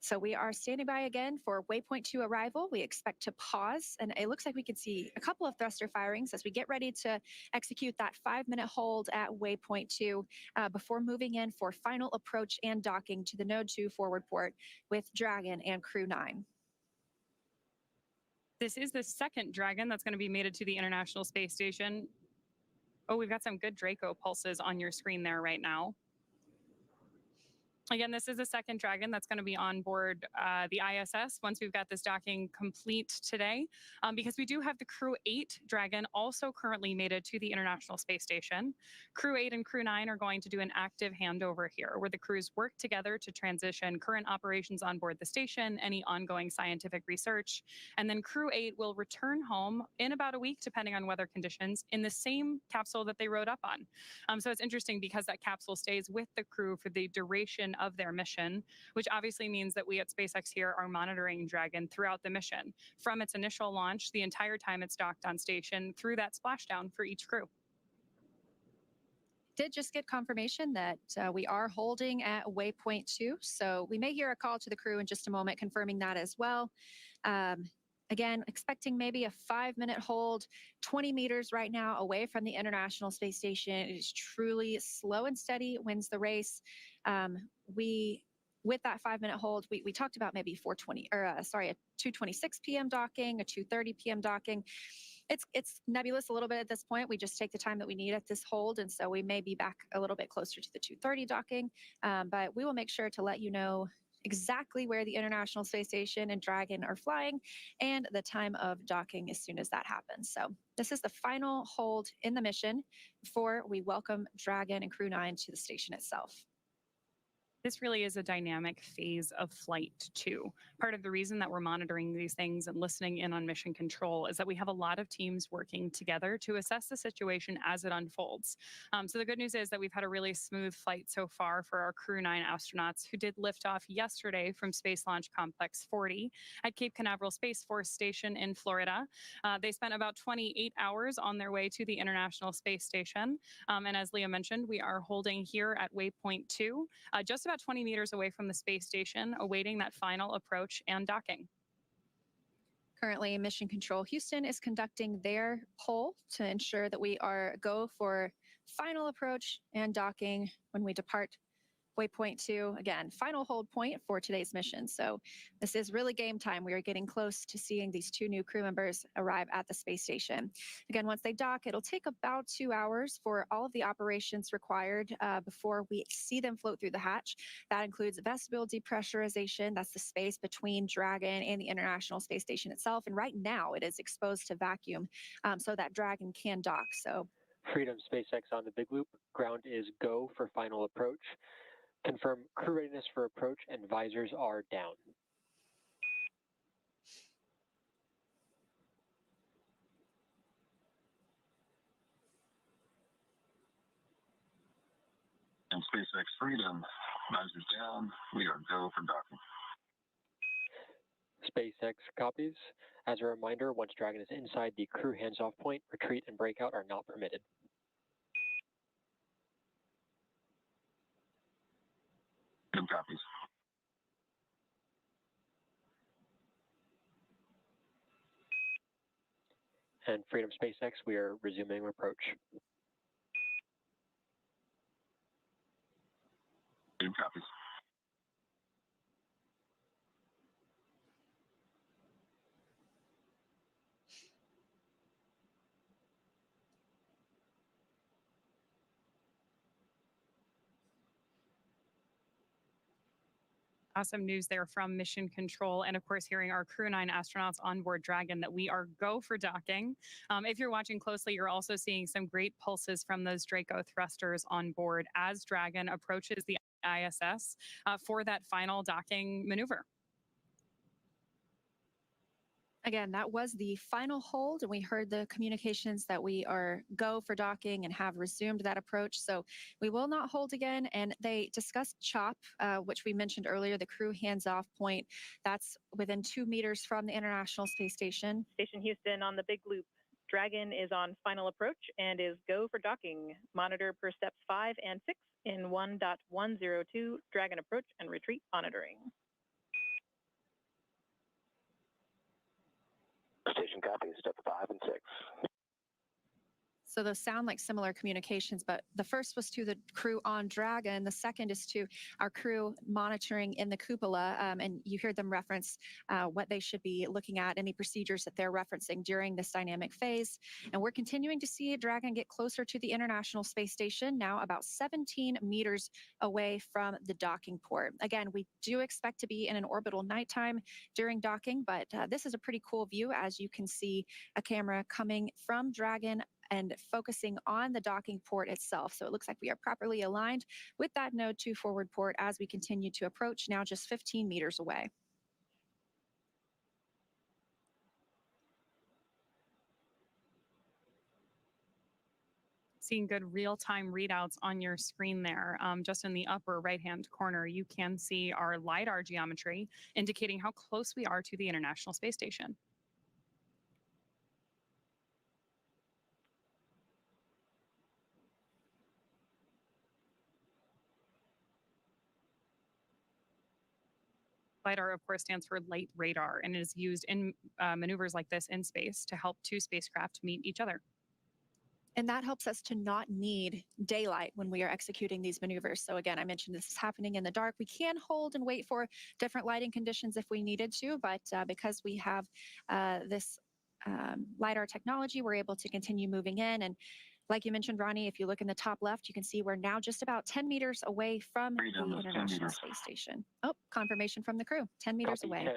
So we are standing by again for Waypoint 2 arrival. We expect to pause, and it looks like we could see a couple of thruster firings as we get ready to execute that 5-minute hold at Waypoint 2 before moving in for final approach and docking to the Node 2 forward port with Dragon and Crew-9. This is the second Dragon that's going to be mated to the International Space Station. Oh, we've got some good Draco pulses on your screen there right now. Again, this is the second Dragon that's going to be on board the ISS once we've got this docking complete today, because we do have the Crew-8 Dragon also currently mated to the International Space Station. Crew-8 and Crew-9 are going to do an active handover here, where the crews work together to transition current operations on board the station, any ongoing scientific research, and then Crew-8 will return home in about a week, depending on weather conditions, in the same capsule that they rode up on. So it's interesting because that capsule stays with the crew for the duration of their mission, which obviously means that we at SpaceX here are monitoring Dragon throughout the mission, from its initial launch, the entire time it's docked on station, through that splashdown for each crew. Did just get confirmation that we are holding at Waypoint 2, so we may hear a call to the crew in just a moment confirming that as well. Again, expecting maybe a 5-minute hold, 20 meters right now away from the International Space Station. It is truly slow and steady, wins the race. With that 5-minute hold, we talked about maybe a 2:26 p.m. docking, a 2:30 p.m. docking. It's nebulous a little bit at this point. We just take the time that we need at this hold, and so we may be back a little bit closer to the 2:30 docking. But we will make sure to let you know exactly where the International Space Station and Dragon are flying and the time of docking as soon as that happens. So this is the final hold in the mission before we welcome Dragon and Crew-9 to the station itself. This really is a dynamic phase of flight too. Part of the reason that we're monitoring these things and listening in on mission control is that we have a lot of teams working together to assess the situation as it unfolds. So the good news is that we've had a really smooth flight so far for our Crew-9 astronauts who did lift off yesterday from Space Launch Complex 40 at Cape Canaveral Space Force Station in Florida. They spent about 28 hours on their way to the International Space Station. And as Leah mentioned, we are holding here at Waypoint 2, just about 20 meters away from the space station, awaiting that final approach and docking. Currently, Mission Control Houston is conducting their poll to ensure that we are go for final approach and docking when we depart Waypoint 2. Again, final hold point for today's mission. So this is really game time. We are getting close to seeing these 2 new crew members arrive at the space station. Again, once they dock, it'll take about 2 hours for all of the operations required before we see them float through the hatch. That includes vestibule depressurization. That's the space between Dragon and the International Space Station itself. And right now it is exposed to vacuum so that Dragon can dock. So Freedom SpaceX on the big loop. Ground is go for final approach. Confirm crew readiness for approach and visors are down. And SpaceX Freedom, visors down, we are go for docking. SpaceX copies. As a reminder, once Dragon is inside the crew hands-off point, retreat and breakout are not permitted. Freedom copies. And Freedom SpaceX, we are resuming approach. Freedom copies. Awesome news there from Mission Control. And of course, hearing our Crew-9 astronauts on board Dragon that we are go for docking. If you're watching closely, you're also seeing some great pulses from those Draco thrusters on board as Dragon approaches the ISS for that final docking maneuver. Again, that was the final hold, and we heard the communications that we are go for docking and have resumed that approach. So we will not hold again. And they discussed CHOP, which we mentioned earlier, the crew hands-off point. That's within 2 meters from the International Space Station. Station Houston on the big loop. Dragon is on final approach and is go for docking. Monitor per steps 5 and 6 in 1.102. Dragon approach and retreat monitoring. Station copies, step 5 and 6. So those sound like similar communications, but the first was to the crew on Dragon. The second is to our crew monitoring in the cupola, and you hear them reference what they should be looking at, any procedures that they're referencing during this dynamic phase. And we're continuing to see Dragon get closer to the International Space Station, now about 17 meters away from the docking port. Again, we do expect to be in an orbital nighttime during docking, but this is a pretty cool view as you can see a camera coming from Dragon and focusing on the docking port itself. So it looks like we are properly aligned with that node 2 forward port as we continue to approach, now just 15 meters away. Seeing good real-time readouts on your screen there. Just in the upper right-hand corner, you can see our LiDAR geometry indicating how close we are to the International Space Station. LiDAR, of course, stands for light radar and is used in maneuvers like this in space to help two spacecraft meet each other. And that helps us to not need daylight when we are executing these maneuvers. So again, I mentioned this is happening in the dark. We can hold and wait for different lighting conditions if we needed to, but because we have this LiDAR technology, we're able to continue moving in. And like you mentioned, Ronnie, if you look in the top left, you can see we're now just about 10 meters away from the International Space Station. Oh, confirmation from the crew, 10 meters Copy, away. 10.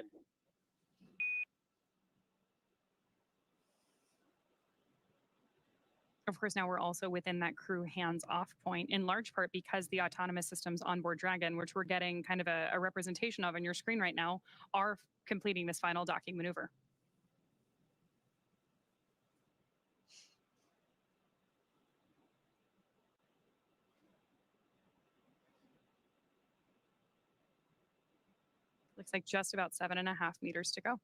Of course, now we're also within that crew hands-off point, in large part because the autonomous systems on board Dragon, which we're getting kind of a representation of on your screen right now, are completing this final docking maneuver. Looks like just about 7.5 meters to go.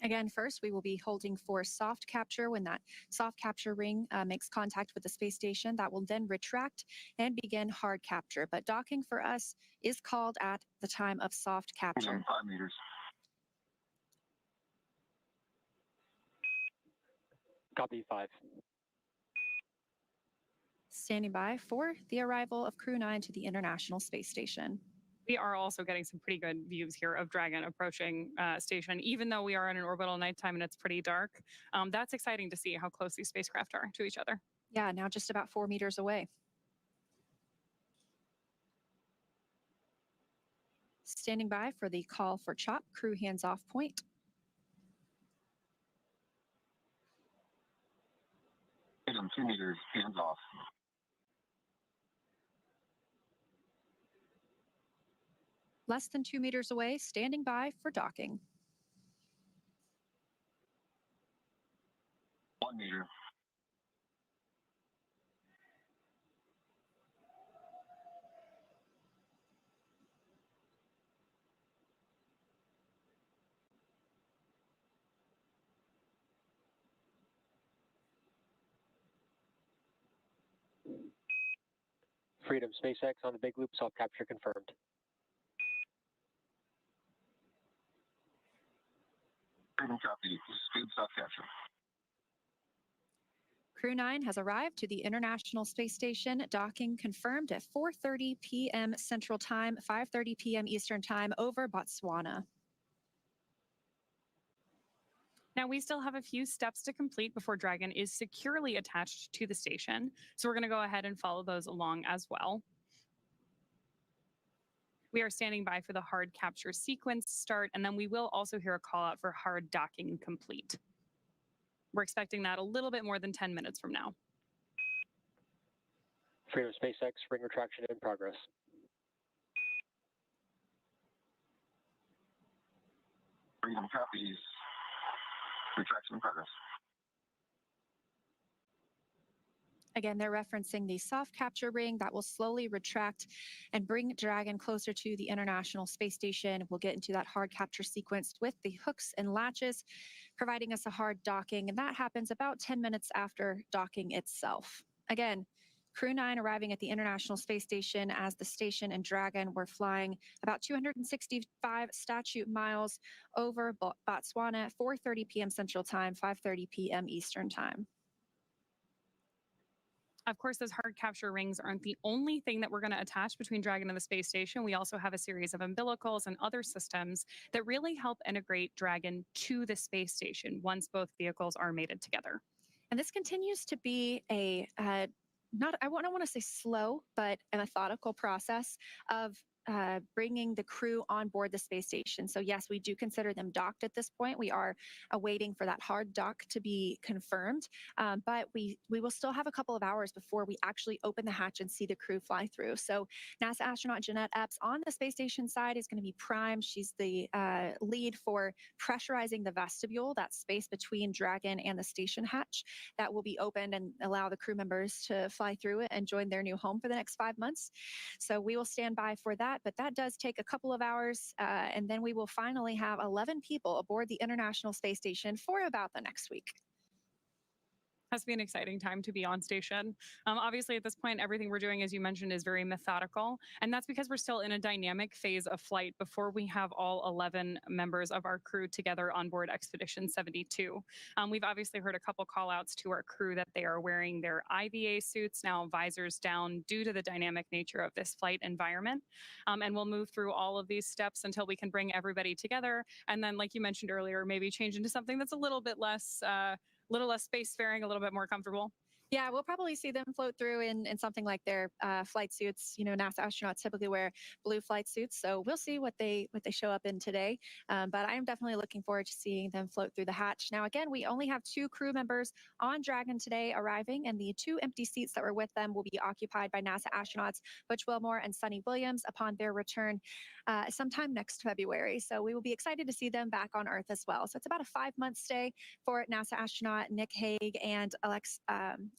Again, first, we will be holding for soft capture. When that soft capture ring makes contact with the space station, that will then retract and begin hard capture. But docking for us is called at the time of soft capture. 5 meters. Copy, 5. Standing by for the arrival of Crew-9 to the International Space Station. We are also getting some pretty good views here of Dragon approaching station, even though we are in an orbital nighttime and it's pretty dark. That's exciting to see how close these spacecraft are to each other. Yeah, now just about 4 meters away. Standing by for the call for CHOP, crew hands-off point. Freedom 2 meters, hands off. Less than 2 meters away, standing by for docking. 1 meter. Freedom SpaceX on the big loop, soft capture confirmed. Freedom copy. Speed soft capture. Crew-9 has arrived to the International Space Station, docking confirmed at 4:30 p.m. Central Time, 5:30 p.m. Eastern Time over Botswana. Now, we still have a few steps to complete before Dragon is securely attached to the station, so we're going to go ahead and follow those along as well. We are standing by for the hard capture sequence start, and then we will also hear a call out for hard docking complete. We're expecting that a little bit more than 10 minutes from now. Freedom SpaceX, ring retraction in progress. Freedom copies. Retraction in progress. Again, they're referencing the soft capture ring that will slowly retract and bring Dragon closer to the International Space Station. We'll get into that hard capture sequence with the hooks and latches, providing us a hard docking, and that happens about 10 minutes after docking itself. Again, Crew-9 arriving at the International Space Station as the station and Dragon were flying about 265 statute miles over Botswana at 4:30 p.m. Central Time, 5:30 p.m. Eastern Time. Of course, those hard capture rings aren't the only thing that we're going to attach between Dragon and the space station. We also have a series of umbilicals and other systems that really help integrate Dragon to the space station once both vehicles are mated together. And this continues to be a I don't want to say slow, but a methodical process of bringing the crew on board the space station. So yes, we do consider them docked at this point. We are awaiting for that hard dock to be confirmed, but we will still have a couple of hours before we actually open the hatch and see the crew fly through. So NASA astronaut Jeanette Epps on the space station side is going to be prime. She's the lead for pressurizing the vestibule, that space between Dragon and the station hatch that will be opened and allow the crew members to fly through it and join their new home for the next 5 months. So we will stand by for that, but that does take a couple of hours, and then we will finally have 11 people aboard the International Space Station for about the next week. Has been an exciting time to be on station. Obviously, at this point, everything we're doing, as you mentioned, is very methodical. And that's because we're still in a dynamic phase of flight before we have all 11 members of our crew together on board Expedition 72. We've obviously heard a couple call outs to our crew that they are wearing their IVA suits, now visors down, due to the dynamic nature of this flight environment. And we'll move through all of these steps until we can bring everybody together. And then, like you mentioned earlier, maybe change into something that's a little less spacefaring, a little bit more comfortable. Yeah, we'll probably see them float through in something like their flight suits. You know, NASA astronauts typically wear blue flight suits, so we'll see what they show up in today. But I am definitely looking forward to seeing them float through the hatch. Now, again, we only have 2 crew members on Dragon today arriving, and the 2 empty seats that were with them will be occupied by NASA astronauts Butch Wilmore and Sunny Williams upon their return sometime next February. So we will be excited to see them back on Earth as well. So it's about a 5-month stay for NASA astronaut Nick Hague and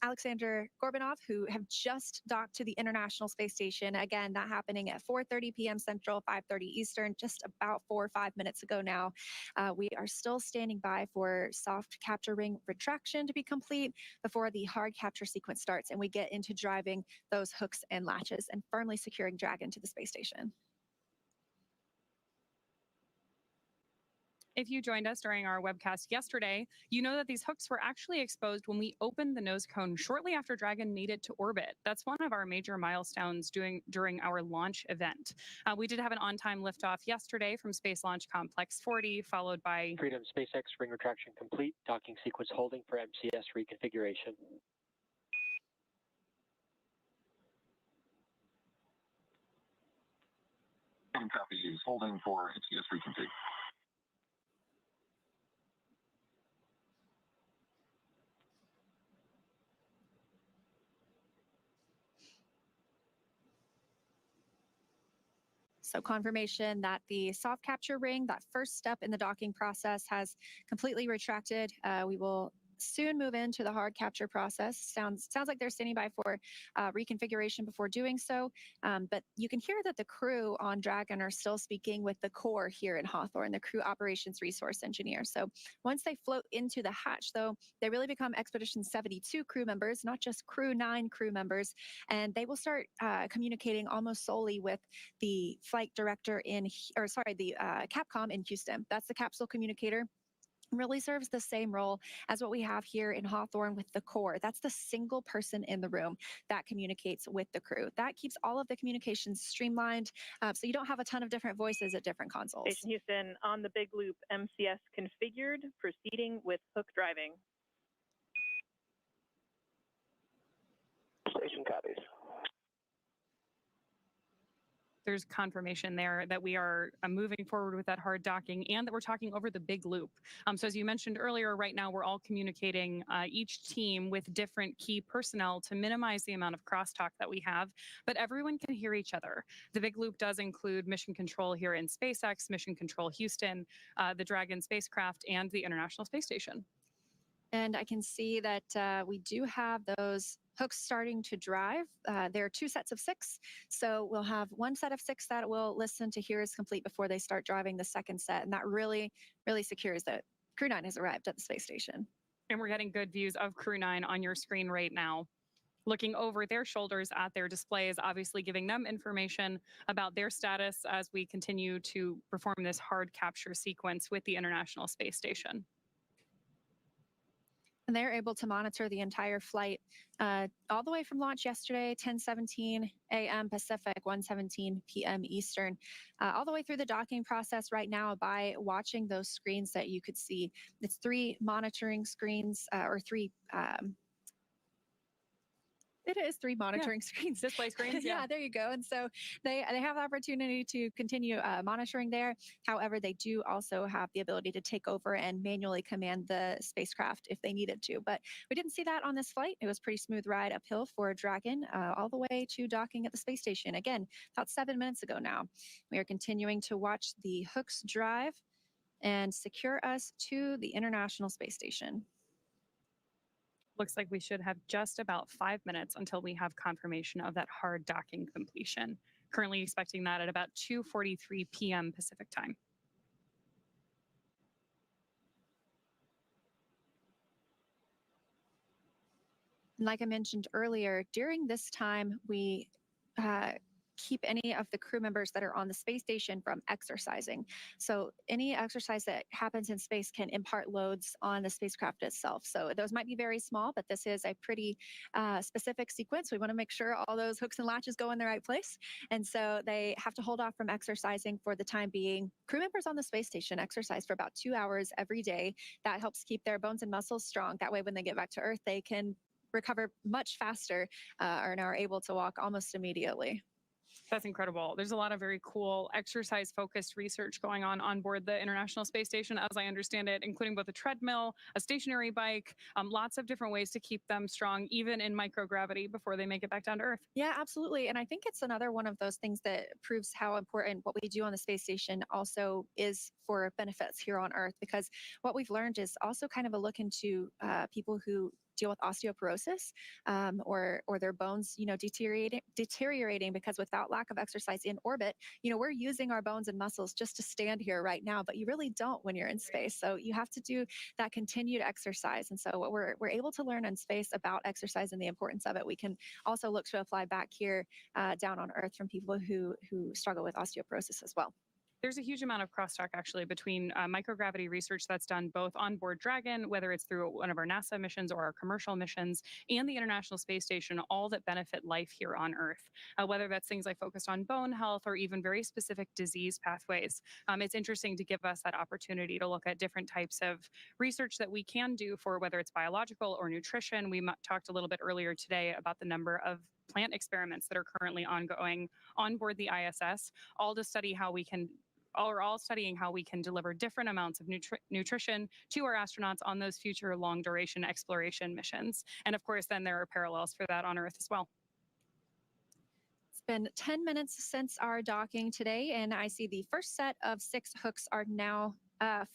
Alexander Gorbanov, who have just docked to the International Space Station. Again, that happening at 4:30 p.m. Central, 5:30 Eastern, just about 4 or 5 minutes ago now. We are still standing by for soft capture ring retraction to be complete before the hard capture sequence starts and we get into driving those hooks and latches and firmly securing Dragon to the space station. If you joined us during our webcast yesterday, you know that these hooks were actually exposed when we opened the nose cone shortly after Dragon made it to orbit. That's one of our major milestones during our launch event. We did have an on-time liftoff yesterday from Space Launch Complex 40, followed by Freedom SpaceX, ring retraction complete, docking sequence holding for MCS reconfiguration. Copy, holding for MCS reconfig. So confirmation that the soft capture ring, that first step in the docking process, has completely retracted. We will soon move into the hard capture process. Sounds like they're standing by for reconfiguration before doing so. But you can hear that the crew on Dragon are still speaking with the core here in Hawthorne, the crew operations resource engineer. So once they float into the hatch, though, they really become Expedition 72 crew members, not just Crew-9 crew members. And they will start communicating almost solely with the flight director the Capcom in Houston. That's the capsule communicator. Really serves the same role as what we have here in Hawthorne with the core. That's the single person in the room that communicates with the crew. That keeps all of the communications streamlined, so you don't have a ton of different voices at different consoles. Station Houston, on the big loop, MCS configured, proceeding with hook driving. Station copies. There's confirmation there that we are moving forward with that hard docking and that we're talking over the big loop. So as you mentioned earlier, right now we're all communicating each team with different key personnel to minimize the amount of crosstalk that we have, but everyone can hear each other. The big loop does include mission control here in SpaceX, mission control Houston, the Dragon spacecraft, and the International Space Station. And I can see that we do have those hooks starting to drive. There are 2 sets of 6. So we'll have one set of 6 that will listen to here is complete before they start driving the second set. And that really, really secures that Crew-9 has arrived at the space station. And we're getting good views of Crew-9 on your screen right now. Looking over their shoulders at their displays, obviously giving them information about their status as we continue to perform this hard capture sequence with the International Space Station. And they're able to monitor the entire flight all the way from launch yesterday, 10:17 a.m. Pacific, 1:17 p.m. Eastern, all the way through the docking process right now by watching those screens that you could see. It's 3 monitoring screens or 3 it is 3 monitoring screens. Display screens, yeah, there you go. And so they have the opportunity to continue monitoring there. However, they do also have the ability to take over and manually command the spacecraft if they needed to. But we didn't see that on this flight. It was a pretty smooth ride uphill for Dragon all the way to docking at the space station. Again, about 7 minutes ago now. We are continuing to watch the hooks drive and secure us to the International Space Station. Looks like we should have just about 5 minutes until we have confirmation of that hard docking completion. Currently expecting that at about 2:43 p.m. Pacific time. Like I mentioned earlier, during this time, we keep any of the crew members that are on the space station from exercising. So any exercise that happens in space can impart loads on the spacecraft itself. So those might be very small, but this is a pretty specific sequence. We want to make sure all those hooks and latches go in the right place. And so they have to hold off from exercising for the time being. Crew members on the space station exercise for about 2 hours every day. That helps keep their bones and muscles strong. That way, when they get back to Earth, they can recover much faster and are able to walk almost immediately. That's incredible. There's a lot of very cool exercise-focused research going on board the International Space Station, as I understand it, including both a treadmill, a stationary bike, lots of different ways to keep them strong, even in microgravity before they make it back down to Earth. Yeah, absolutely. And I think it's another one of those things that proves how important what we do on the space station also is for benefits here on Earth, because what we've learned is also kind of a look into people who deal with osteoporosis or their bones, deteriorating because without lack of exercise in orbit, we're using our bones and muscles just to stand here right now, but you really don't when you're in space. So you have to do that continued exercise. And so what we're able to learn in space about exercise and the importance of it, we can also look to apply back here down on Earth from people who struggle with osteoporosis as well. There's a huge amount of crosstalk actually between microgravity research that's done both on board Dragon, whether it's through one of our NASA missions or our commercial missions, and the International Space Station, all that benefit life here on Earth, whether that's things like focused on bone health or even very specific disease pathways. It's interesting to give us that opportunity to look at different types of research that we can do for whether it's biological or nutrition. We talked a little bit earlier today about the number of plant experiments that are currently ongoing on board the ISS, all studying how we can deliver different amounts of nutrition to our astronauts on those future long duration exploration missions. And of course, then there are parallels for that on Earth as well. It's been 10 minutes since our docking today, and I see the first set of 6 hooks are now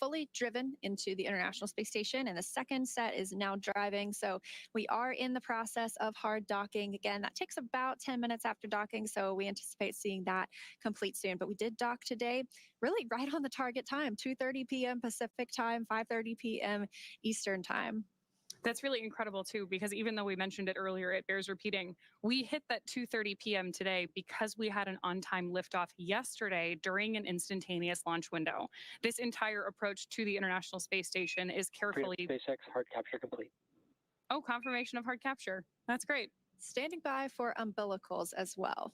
fully driven into the International Space Station, and the second set is now driving. So we are in the process of hard docking. Again, that takes about 10 minutes after docking, so we anticipate seeing that complete soon. But we did dock today, really right on the target time, 2:30 p.m. Pacific time, 5:30 p.m. Eastern time. That's really incredible too, because even though we mentioned it earlier, it bears repeating. We hit that 2:30 p.m. today because we had an on-time liftoff yesterday during an instantaneous launch window. This entire approach to the International Space Station is carefully... SpaceX hard capture complete. Oh, confirmation of hard capture. That's great. Standing by for umbilicals as well.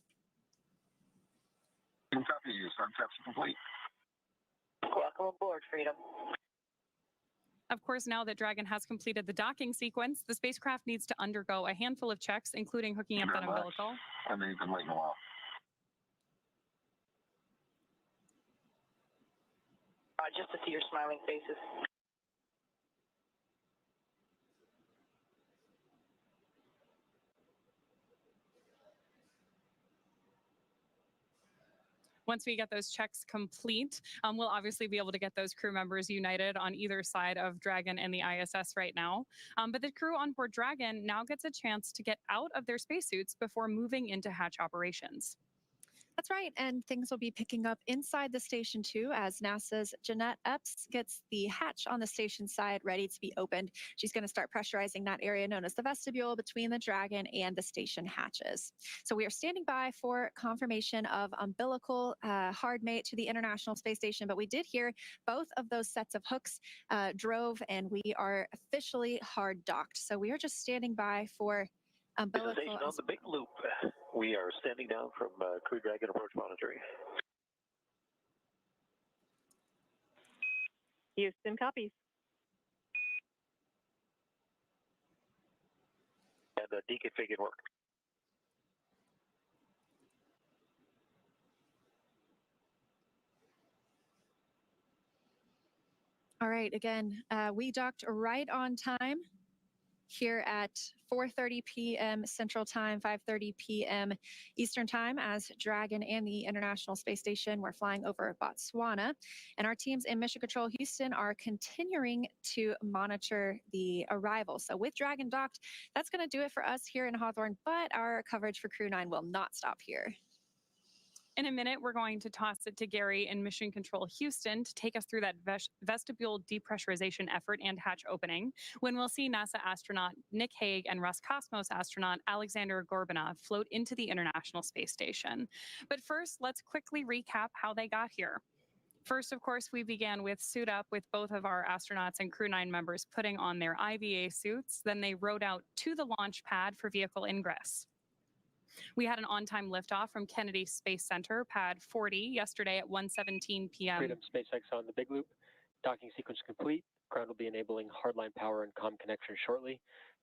Copy you. Hard capture complete. Welcome aboard, Freedom. Of course, now that Dragon has completed the docking sequence, the spacecraft needs to undergo a handful of checks, including hooking up that umbilical. I know you've been waiting a while. Just to see your smiling faces. Once we get those checks complete, we'll obviously be able to get those crew members united on either side of Dragon and the ISS right now. But the crew on board Dragon now gets a chance to get out of their spacesuits before moving into hatch operations. That's right, and things will be picking up inside the station too, as NASA's Jeanette Epps gets the hatch on the station side ready to be opened. She's going to start pressurizing that area known as the vestibule between the Dragon and the station hatches. So we are standing by for confirmation of umbilical hard mate to the International Space Station, but we did hear both of those sets of hooks drove, and we are officially hard docked. So we are just standing by for umbilical. Station on the big loop. We are standing down from Crew Dragon approach monitoring. Houston copies. And deconfigured work. All right, again, we docked right on time here at 4:30 p.m. Central Time, 5:30 p.m. Eastern Time, as Dragon and the International Space Station were flying over Botswana. And our teams in Mission Control Houston are continuing to monitor the arrival. So with Dragon docked, that's going to do it for us here in Hawthorne, but our coverage for Crew-9 will not stop here. In a minute, we're going to toss it to Gary in Mission Control Houston to take us through that vestibule depressurization effort and hatch opening, when we'll see NASA astronaut Nick Hague and Roscosmos astronaut Alexander Gorbanov float into the International Space Station. But first, let's quickly recap how they got here. First, of course, we began with suit up with both of our astronauts and Crew-9 members putting on their IVA suits. Then they rode out to the launch pad for vehicle ingress. We had an on-time liftoff from Kennedy Space Center, pad 40, yesterday at 1:17 p.m. Freedom SpaceX on the big loop. Docking sequence complete. Ground will be enabling hardline power and comm connection shortly.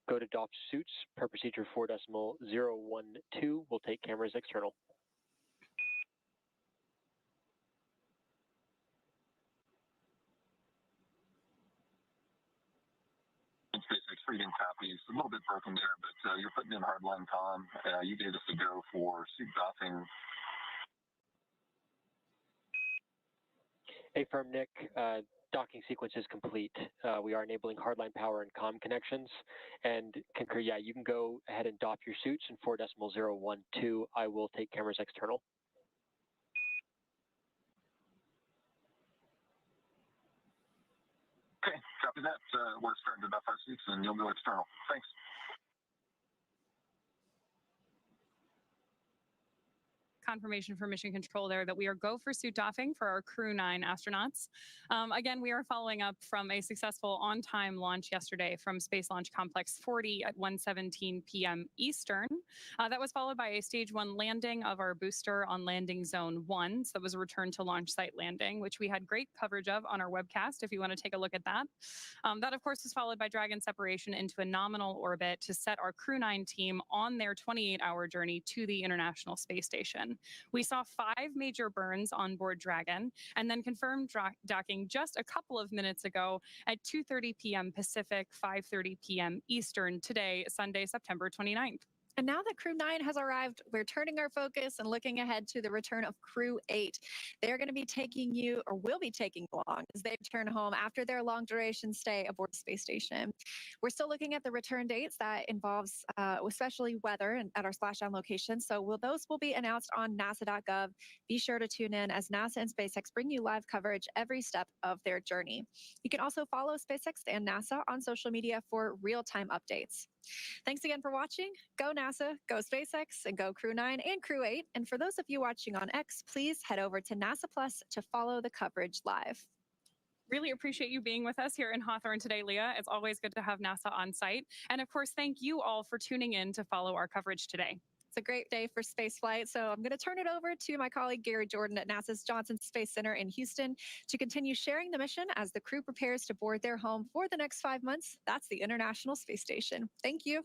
Go to docked suits per procedure 4.012. We'll take cameras external. SpaceX Freedom copies. A little bit broken there, but you're putting in hardline comm. You gave us a go for suit docking. Hey, firm Nick. Docking sequence is complete. We are enabling hardline power and comm connections. And Concur, yeah, you can go ahead and dock your suits in 4.012. I will take cameras external. Okay, copy that. We're starting to dock our suits, and you'll go external. Thanks. Confirmation for Mission Control there that we are go for suit doffing for our Crew-9 astronauts. Again, we are following up from a successful on-time launch yesterday from Space Launch Complex 40 at 1:17 p.m. Eastern. That was followed by a stage 1 landing of our booster on landing zone 1. So that was a return to launch site landing, which we had great coverage of on our webcast if you want to take a look at that. That, of course, was followed by Dragon separation into a nominal orbit to set our Crew-9 team on their 28-hour journey to the International Space Station. We saw 5 major burns on board Dragon and then confirmed docking just a couple of minutes ago at 2:30 p.m. Pacific, 5:30 p.m. Eastern today, Sunday, September 29th. And now that Crew-9 has arrived, we're turning our focus and looking ahead to the return of Crew-8. They're going to be taking you, or will be taking you along, as they return home after their long duration stay aboard the space station. We're still looking at the return dates. That involves especially weather and at our splashdown location. So those will be announced on nasa.gov. Be sure to tune in as NASA and SpaceX bring you live coverage every step of their journey. You can also follow SpaceX and NASA on social media for real-time updates. Thanks again for watching. Go NASA, go SpaceX, and go Crew-9 and Crew-8. And for those of you watching on X, please head over to NASA Plus to follow the coverage live. Really appreciate you being with us here in Hawthorne today, Leah. It's always good to have NASA on site. And of course, thank you all for tuning in to follow our coverage today. It's a great day for spaceflight, so I'm going to turn it over to my colleague Gary Jordan at NASA's Johnson Space Center in Houston to continue sharing the mission as the crew prepares to board their home for the next 5 months. That's the International Space Station. Thank you.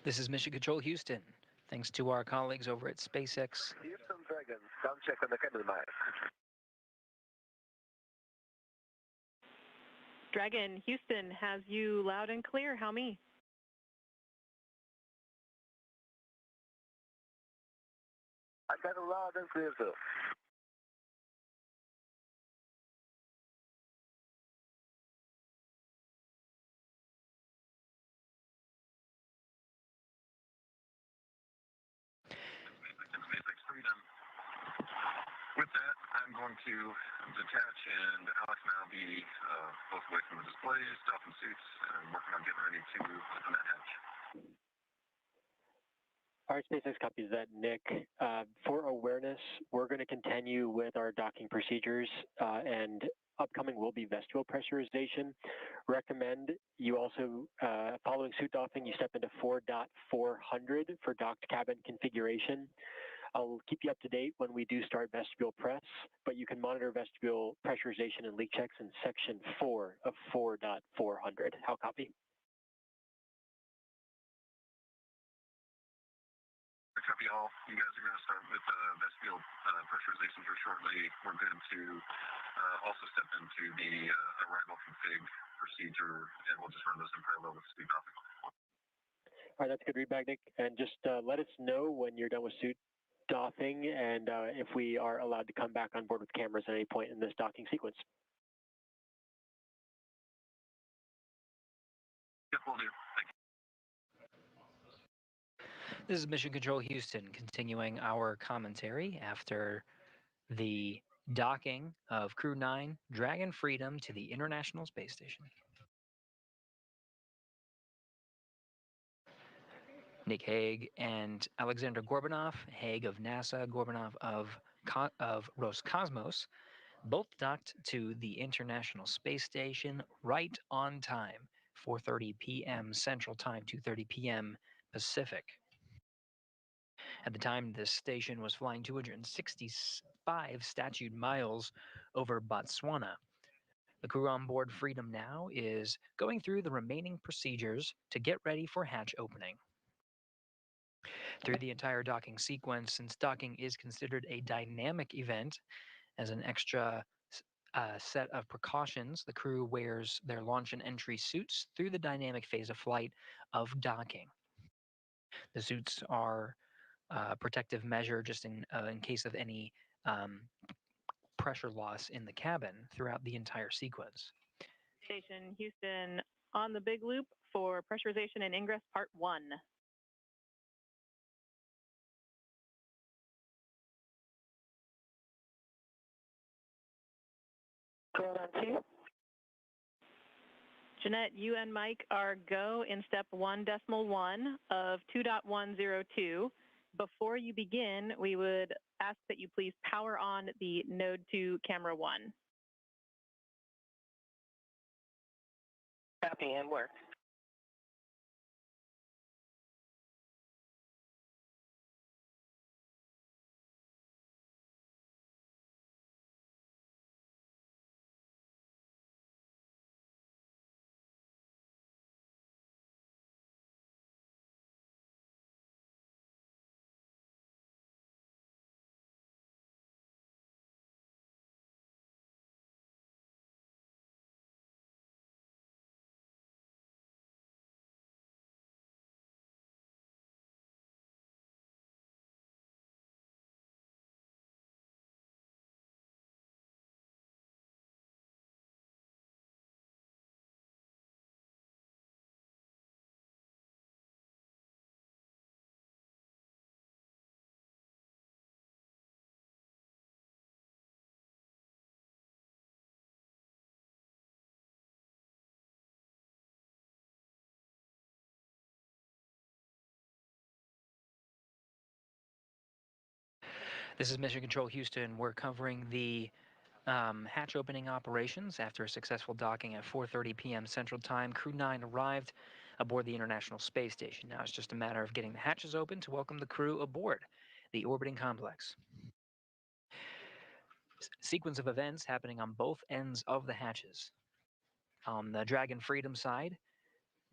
This is Mission Control Houston. Thanks to our colleagues over at SpaceX. Houston Dragon, sound check on the cabin mic. Dragon, Houston has you loud and clear. How me? I got a loud and clear, sir. SpaceX Freedom. With that, I'm going to detach and Alex and I will be both away from the displays, doffing suits, and working on getting ready to open that hatch. All right, SpaceX copies that, Nick. For awareness, we're going to continue with our docking procedures, and upcoming will be vestibule pressurization. Recommend you also, following suit doffing, you step into 4.400 for docked cabin configuration. I'll keep you up to date when we do start vestibule press, but you can monitor vestibule pressurization and leak checks in section 4 of 4.400. How copy? Copy all. You guys are going to start with vestibule pressurization here shortly. We're going to also step into the arrival config procedure, and we'll just run those in parallel with suit doffing. All right, that's a good read back, Nick. And just let us know when you're done with suit doffing and if we are allowed to come back on board with cameras at any point in this docking sequence. Yep, will do. Thank you. This is Mission Control Houston, continuing our commentary after the docking of Crew-9 Dragon Freedom to the International Space Station. Nick Hague and Alexander Gorbanov, Hague of NASA, Gorbanov of Roscosmos, both docked to the International Space Station right on time, 4:30 p.m. Central Time, 2:30 p.m. Pacific. At the time, this station was flying 265 statute miles over Botswana. The crew on board Freedom now is going through the remaining procedures to get ready for hatch opening. Through the entire docking sequence, since docking is considered a dynamic event, as an extra set of precautions, the crew wears their launch and entry suits through the dynamic phase of flight of docking. The suits are protective measure just in case of any pressure loss in the cabin throughout the entire sequence. Station Houston on the big loop for pressurization and ingress part 1. Code on 2. Jeanette, you and Mike are go in step 1.1 of 2.102. Before you begin, we would ask that you please power on the Node 2 camera 1. Copy and work. This is Mission Control Houston. We're covering the hatch opening operations after a successful docking at 4:30 p.m. Central Time. Crew-9 arrived aboard the International Space Station. Now it's just a matter of getting the hatches open to welcome the crew aboard the orbiting complex. Sequence of events happening on both ends of the hatches. On the Dragon Freedom side,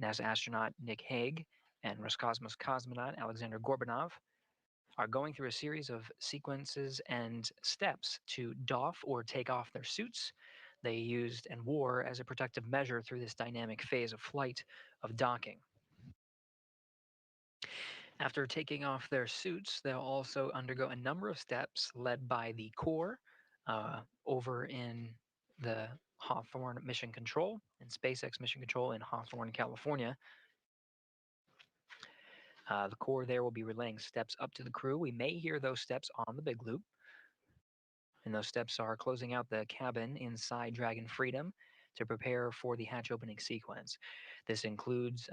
NASA astronaut Nick Hague and Roscosmos cosmonaut Alexander Gorbanov are going through a series of sequences and steps to doff or take off their suits they used and wore as a protective measure through this dynamic phase of flight of docking. After taking off their suits, they'll also undergo a number of steps led by the core over in the Hawthorne Mission Control and SpaceX Mission Control in Hawthorne, California. The core there will be relaying steps up to the crew. We may hear those steps on the big loop. And those steps are closing out the cabin inside Dragon Freedom to prepare for the hatch opening sequence. This includes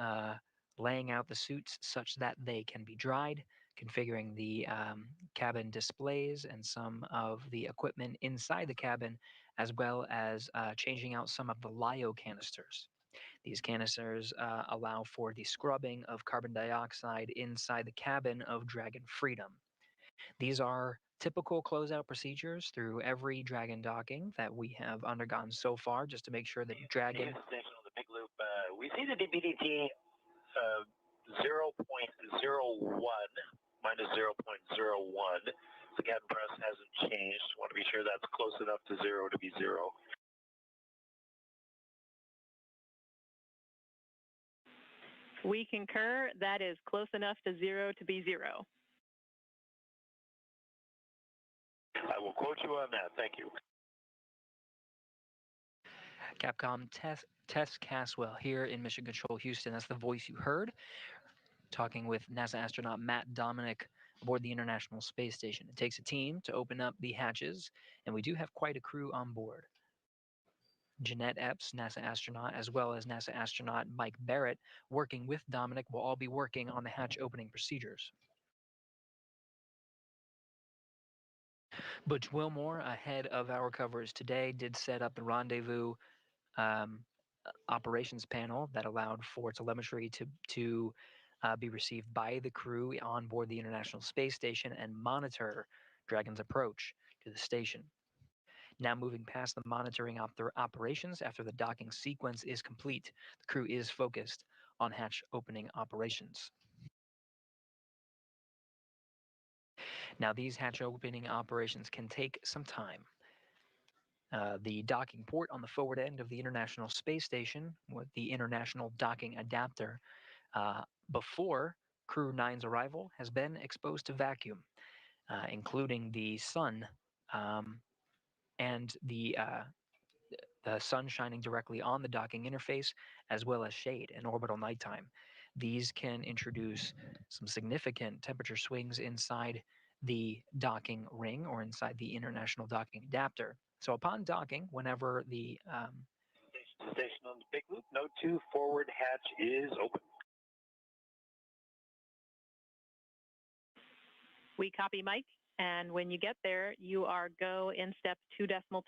laying out the suits such that they can be dried, configuring the cabin displays and some of the equipment inside the cabin, as well as changing out some of the LiO canisters. These canisters allow for the scrubbing of carbon dioxide inside the cabin of Dragon Freedom. These are typical closeout procedures through every Dragon docking that we have undergone so far, just to make sure that Dragon... Station on the big loop. We see the DBDT 0.01 minus 0.01. The cabin press hasn't changed. Want to be sure that's close enough to zero to be zero. We concur. That is close enough to zero to be zero. I will quote you on that. Thank you. Capcom Tess Caswell here in Mission Control Houston. That's the voice you heard, talking with NASA astronaut Matt Dominic aboard the International Space Station. It takes a team to open up the hatches, and we do have quite a crew on board. Jeanette Epps, NASA astronaut, as well as NASA astronaut Mike Barrett, working with Dominic, will all be working on the hatch opening procedures. Butch Wilmore, ahead of our coverage today, did set up the rendezvous operations panel that allowed for telemetry to be received by the crew on board the International Space Station and monitor Dragon's approach to the station. Now moving past the monitoring operations after the docking sequence is complete, the crew is focused on hatch opening operations. Now these hatch opening operations can take some time. The docking port on the forward end of the International Space Station with the International Docking Adapter before Crew-9's arrival has been exposed to vacuum, including the sun and the sun shining directly on the docking interface, as well as shade and orbital nighttime. These can introduce some significant temperature swings inside the docking ring or inside the International Docking Adapter. So upon docking, whenever the Station on the big loop, node 2 forward hatch is open. We copy, Mike, and when you get there, you are go in step 2.2.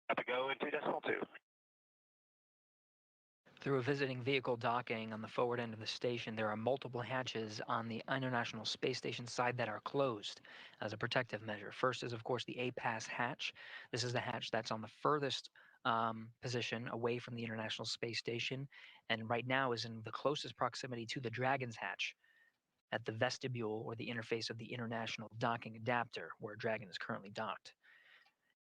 Got to go in 2.2. Through a visiting vehicle docking on the forward end of the station, there are multiple hatches on the International Space Station side that are closed as a protective measure. First is, of course, the Apass hatch. This is the hatch that's on the furthest position away from the International Space Station, and right now is in the closest proximity to the Dragon's hatch at the vestibule or the interface of the International Docking Adapter, where Dragon is currently docked.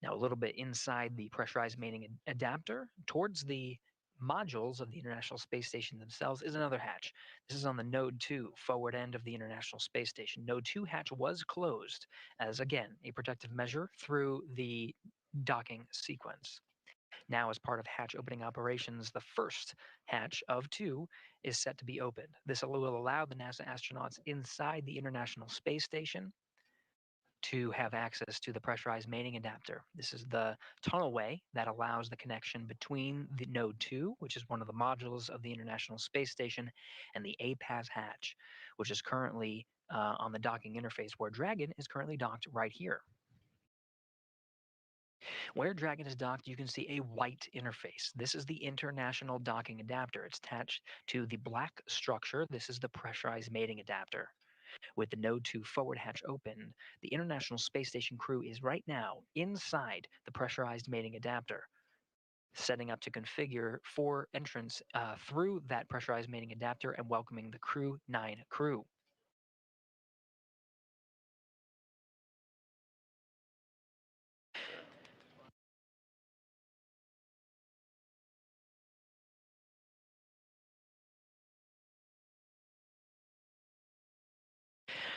Now, a little bit inside the pressurized mating adapter, towards the modules of the International Space Station themselves, is another hatch. This is on the Node 2 forward end of the International Space Station. Node 2 hatch was closed as, again, a protective measure through the docking sequence. Now, as part of hatch opening operations, the first hatch of 2 is set to be opened. This will allow the NASA astronauts inside the International Space Station to have access to the pressurized mating adapter. This is the tunnelway that allows the connection between the Node 2, which is one of the modules of the International Space Station, and the Apass hatch, which is currently on the docking interface, where Dragon is currently docked right here. Where Dragon is docked, you can see a white interface. This is the International Docking Adapter. It's attached to the black structure. This is the pressurized mating adapter. With the Node 2 forward hatch open, the International Space Station crew is right now inside the pressurized mating adapter, setting up to configure for entrance through that pressurized mating adapter and welcoming the Crew-9 crew.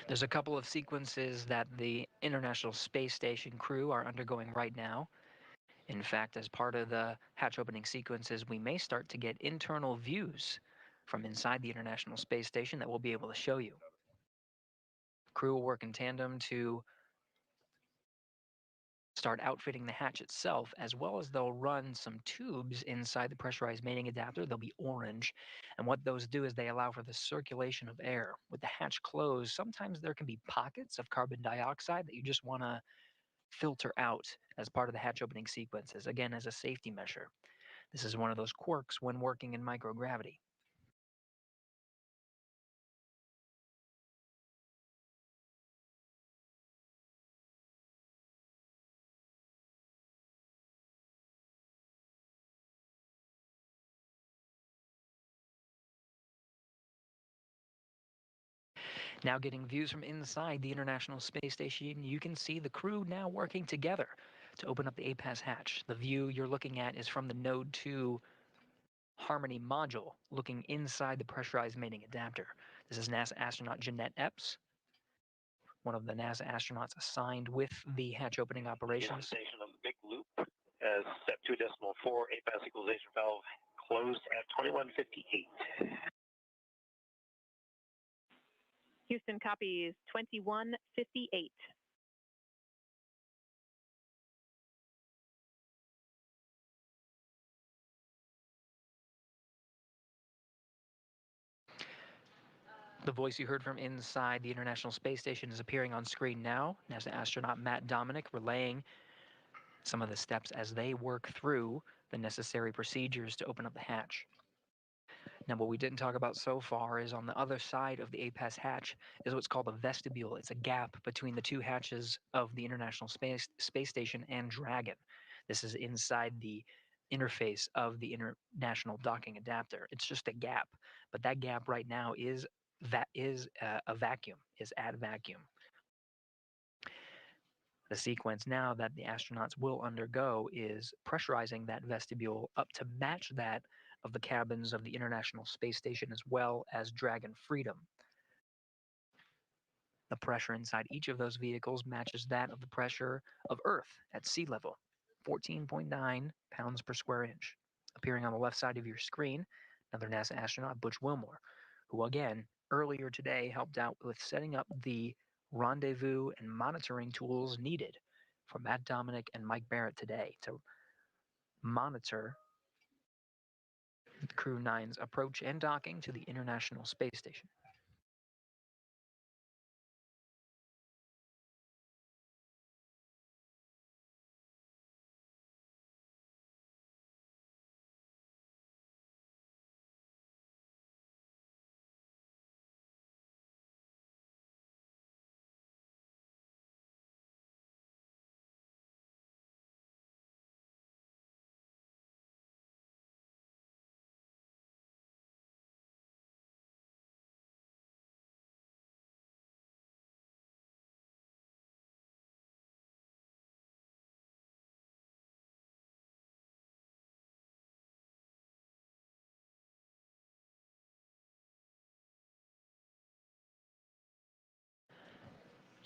There's a couple of sequences that the International Space Station crew are undergoing right now. In fact, as part of the hatch opening sequences, we may start to get internal views from inside the International Space Station that we'll be able to show you. Crew will work in tandem to start outfitting the hatch itself, as well as they'll run some tubes inside the pressurized mating adapter. They'll be orange, and what those do is they allow for the circulation of air. With the hatch closed, sometimes there can be pockets of carbon dioxide that you just want to filter out as part of the hatch opening sequences, again, as a safety measure. This is one of those quirks when working in microgravity. Now getting views from inside the International Space Station, you can see the crew now working together to open up the Apass hatch. The view you're looking at is from the Node 2 Harmony module, looking inside the pressurized mating adapter. This is NASA astronaut Jeanette Epps, one of the NASA astronauts assigned with the hatch opening operations. Station of the big loop as step 2.4 Apass equalization valve closed at 21:58. Houston copies 21:58. The voice you heard from inside the International Space Station is appearing on screen now. NASA astronaut Matt Dominic relaying some of the steps as they work through the necessary procedures to open up the hatch. Now, what we didn't talk about so far is on the other side of the Apass hatch is what's called a vestibule. It's a gap between the two hatches of the International Space Station and Dragon. This is inside the interface of the International Docking Adapter. It's just a gap, but that gap right now is a vacuum, is at vacuum. The sequence now that the astronauts will undergo is pressurizing that vestibule up to match that of the cabins of the International Space Station as well as Dragon Freedom. The pressure inside each of those vehicles matches that of the pressure of Earth at sea level, 14.9 pounds per square inch. Appearing on the left side of your screen, another NASA astronaut, Butch Wilmore, who again, earlier today helped out with setting up the rendezvous, and monitoring tools needed for Matt Dominic and Mike Barrett today to monitor Crew-9's approach and docking to the International Space Station.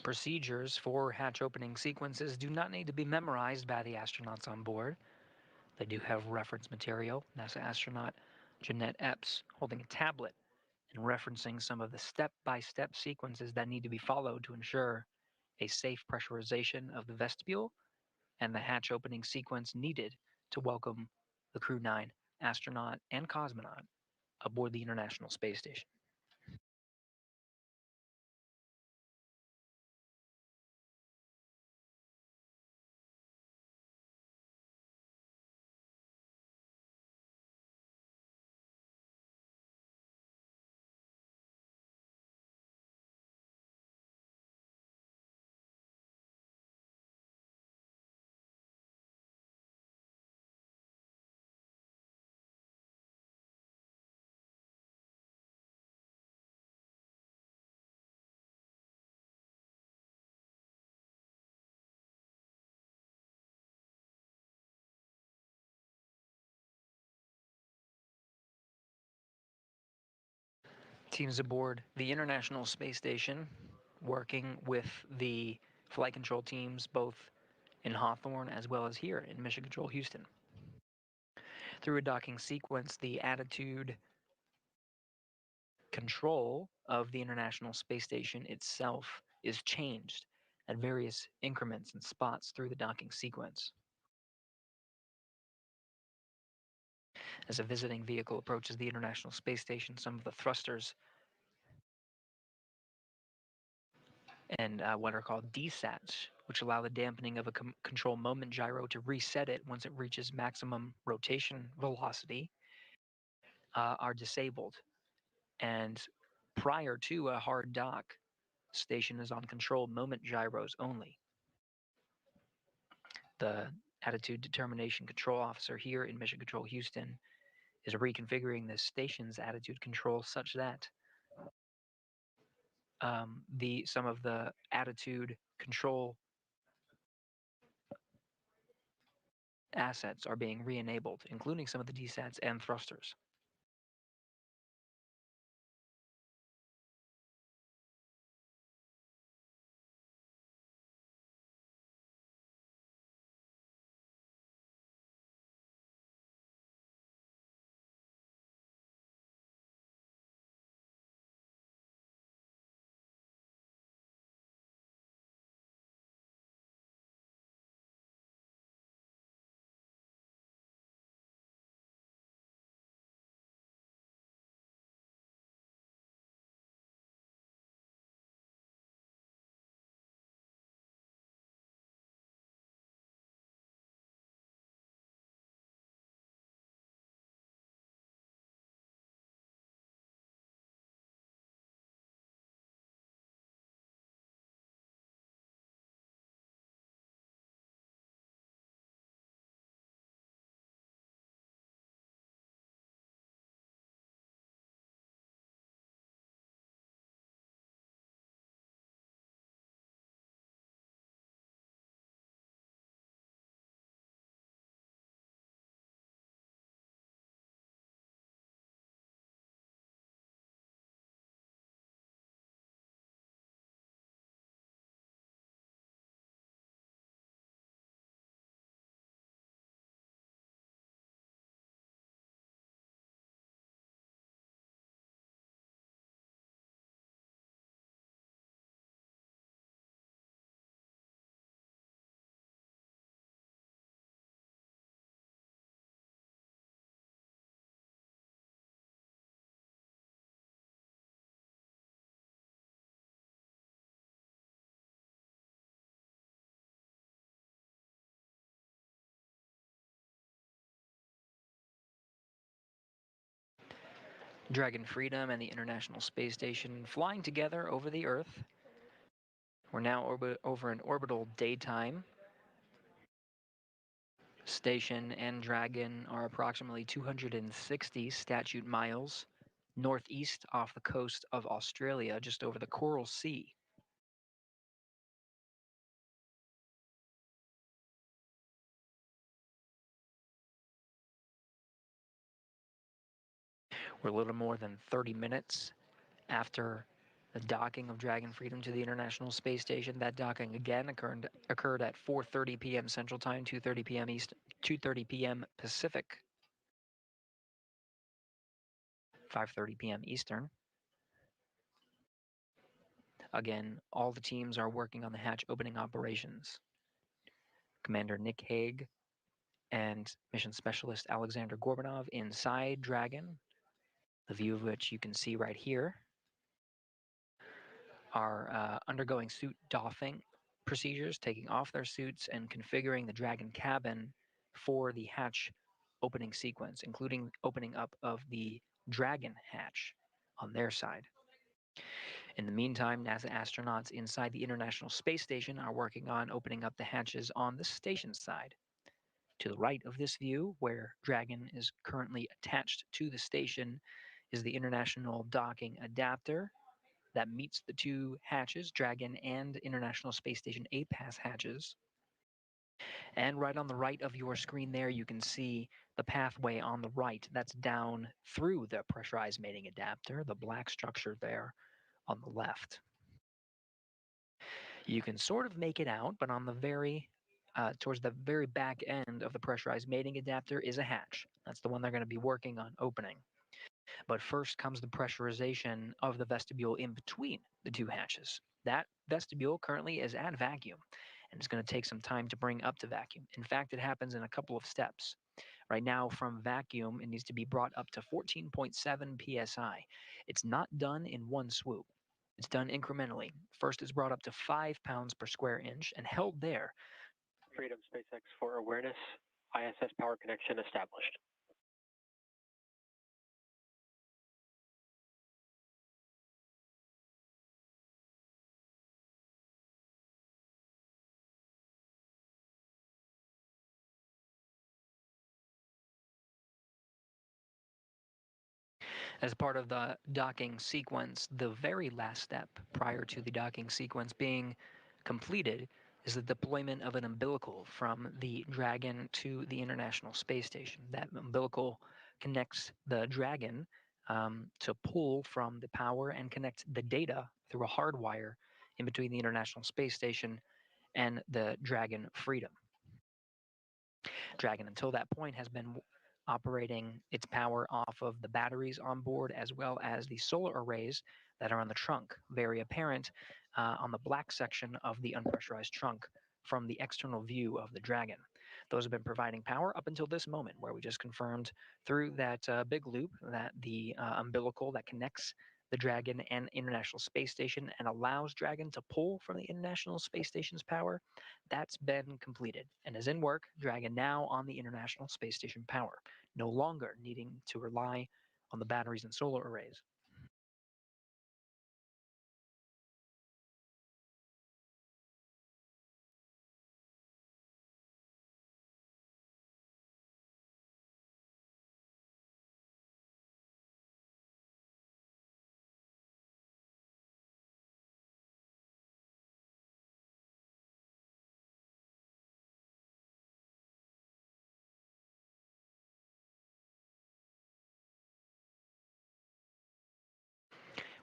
Procedures for hatch opening sequences do not need to be memorized by the astronauts on board. They do have reference material. NASA astronaut Jeanette Epps holding a tablet and referencing some of the step-by-step sequences that need to be followed to ensure a safe pressurization of the vestibule and the hatch opening sequence needed to welcome the Crew-9 astronaut and cosmonaut aboard the International Space Station. Teams aboard the International Space Station working with the flight control teams both in Hawthorne as well as here in Mission Control Houston. Through a docking sequence, the attitude control of the International Space Station itself is changed at various increments and spots through the docking sequence. As a visiting vehicle approaches the International Space Station, some of the thrusters and what are called desats, which allow the dampening of a control moment gyro to reset it once it reaches maximum rotation velocity, are disabled. And prior to a hard dock, station is on control moment gyros only. The attitude determination control officer here in Mission Control Houston is reconfiguring this station's attitude control such that some of the attitude control assets are being re-enabled, including some of the desats and thrusters. Dragon Freedom and the International Space Station flying together over the Earth. We're now over an orbital daytime. Station and Dragon are approximately 260 statute miles northeast off the coast of Australia, just over the Coral Sea. We're a little more than 30 minutes after the docking of Dragon Freedom to the International Space Station. That docking again occurred at 4:30 p.m. Central Time, 2:30 p.m. East, 2:30 p.m. Pacific, 5:30 p.m. Eastern. Again, all the teams are working on the hatch opening operations. Commander Nick Hague and Mission Specialist Alexander Gorbanov inside Dragon, the view of which you can see right here, are undergoing suit doffing procedures, taking off their suits and configuring the Dragon cabin for the hatch opening sequence, including opening up of the Dragon hatch on their side. In the meantime, NASA astronauts inside the International Space Station are working on opening up the hatches on the station side. To the right of this view, where Dragon is currently attached to the station, is the International Docking Adapter that meets the two hatches, Dragon and International Space Station Apass hatches. And right on the right of your screen there, you can see the pathway on the right. That's down through the pressurized mating adapter, the black structure there on the left. You can sort of make it out, but on the towards the very back end of the pressurized mating adapter is a hatch. That's the one they're going to be working on opening. But first comes the pressurization of the vestibule in between the two hatches. That vestibule currently is at vacuum, and it's going to take some time to bring up to vacuum. In fact, it happens in a couple of steps. Right now, from vacuum, it needs to be brought up to 14.7 psi. It's not done in one swoop. It's done incrementally. First, it's brought up to 5 pounds per square inch and held there. Freedom SpaceX for awareness, ISS power connection established. As part of the docking sequence, the very last step prior to the docking sequence being completed is the deployment of an umbilical from the Dragon to the International Space Station. That umbilical connects the Dragon to pull from the power and connect the data through a hard wire in between the International Space Station and the Dragon Freedom. Dragon, until that point, has been operating its power off of the batteries on board as well as the solar arrays that are on the trunk, very apparent on the black section of the unpressurized trunk from the external view of the Dragon. Those have been providing power up until this moment, where we just confirmed through that big loop that the umbilical that connects the Dragon and International Space Station and allows Dragon to pull from the International Space Station's power, that's been completed and is in work. Dragon now on the International Space Station power, no longer needing to rely on the batteries and solar arrays.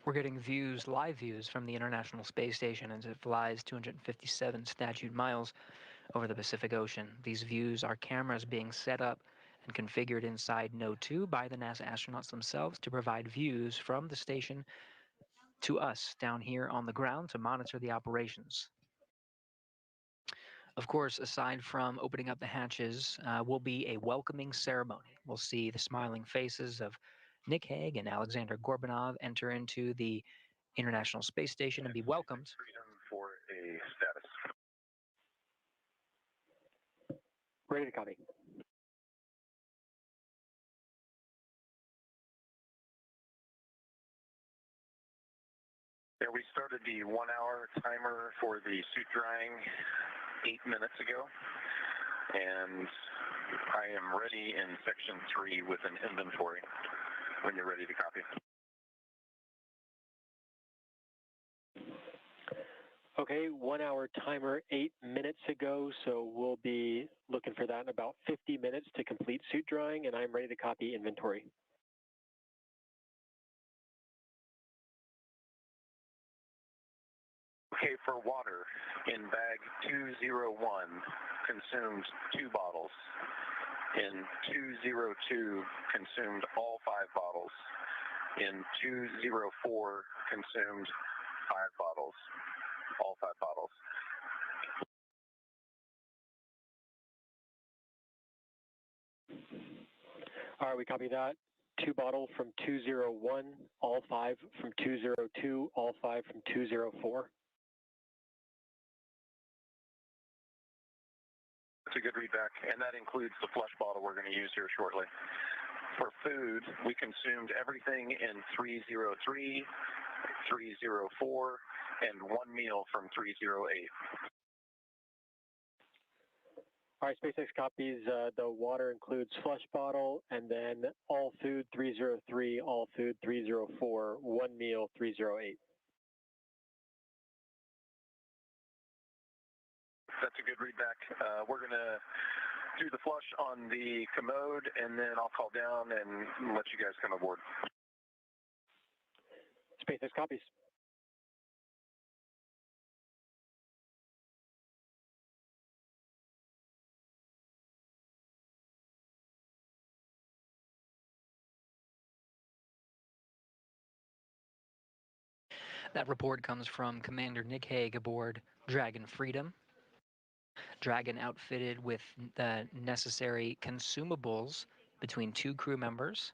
We're getting views, live views from the International Space Station as it flies 257 statute miles over the Pacific Ocean. These views are cameras being set up and configured inside Node 2 by the NASA astronauts themselves to provide views from the station to us down here on the ground to monitor the operations. Of course, aside from opening up the hatches, will be a welcoming ceremony. We'll see the smiling faces of Nick Hague and Alexander Gorbanov enter into the International Space Station and be welcomed. For a status. Ready to copy. We started the 1 hour timer for the suit drying 8 minutes ago, and I am ready in section 3 with an inventory when you're ready to copy. Okay, 1 hour timer 8 minutes ago, so we'll be looking for that in about 50 minutes to complete suit drying, and I'm ready to copy inventory. Okay, for water, in bag 201, consumed 2 bottles. In 202, consumed all 5 bottles. In 204, consumed 5 bottles. All 5 bottles. All right, we copy that. 2 bottles from 201, all 5 from 202, all 5 from 204. That's a good readback, and that includes the flush bottle we're going to use here shortly. For food, we consumed everything in 303, 304, and 1 meal from 308. All right, SpaceX copies. The water includes flush bottle, and then all food 303, all food 304, 1 meal 308. That's a good readback. We're going to do the flush on the commode, and then I'll call down and let you guys come aboard. SpaceX copies. That report comes from Commander Nick Hague aboard Dragon Freedom. Dragon outfitted with the necessary consumables between 2 crew members.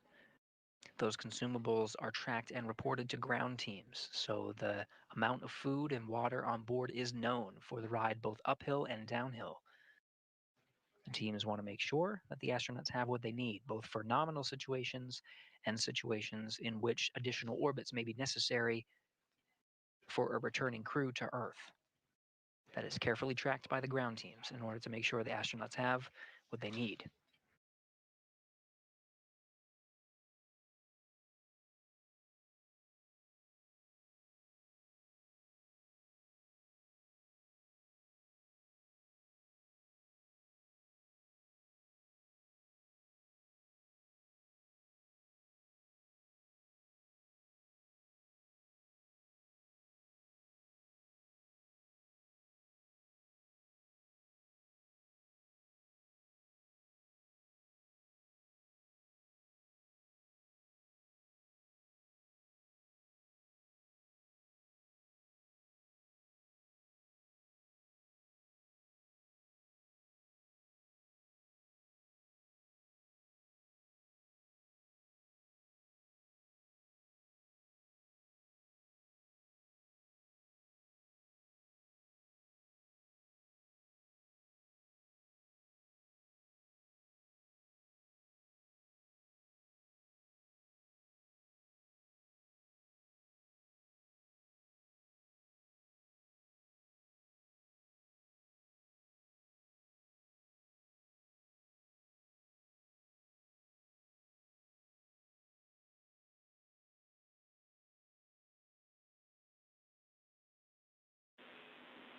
Those consumables are tracked and reported to ground teams, so the amount of food and water on board is known for the ride both uphill and downhill. The teams want to make sure that the astronauts have what they need, both for nominal situations and situations in which additional orbits may be necessary for a returning crew to Earth. That is carefully tracked by the ground teams in order to make sure the astronauts have what they need.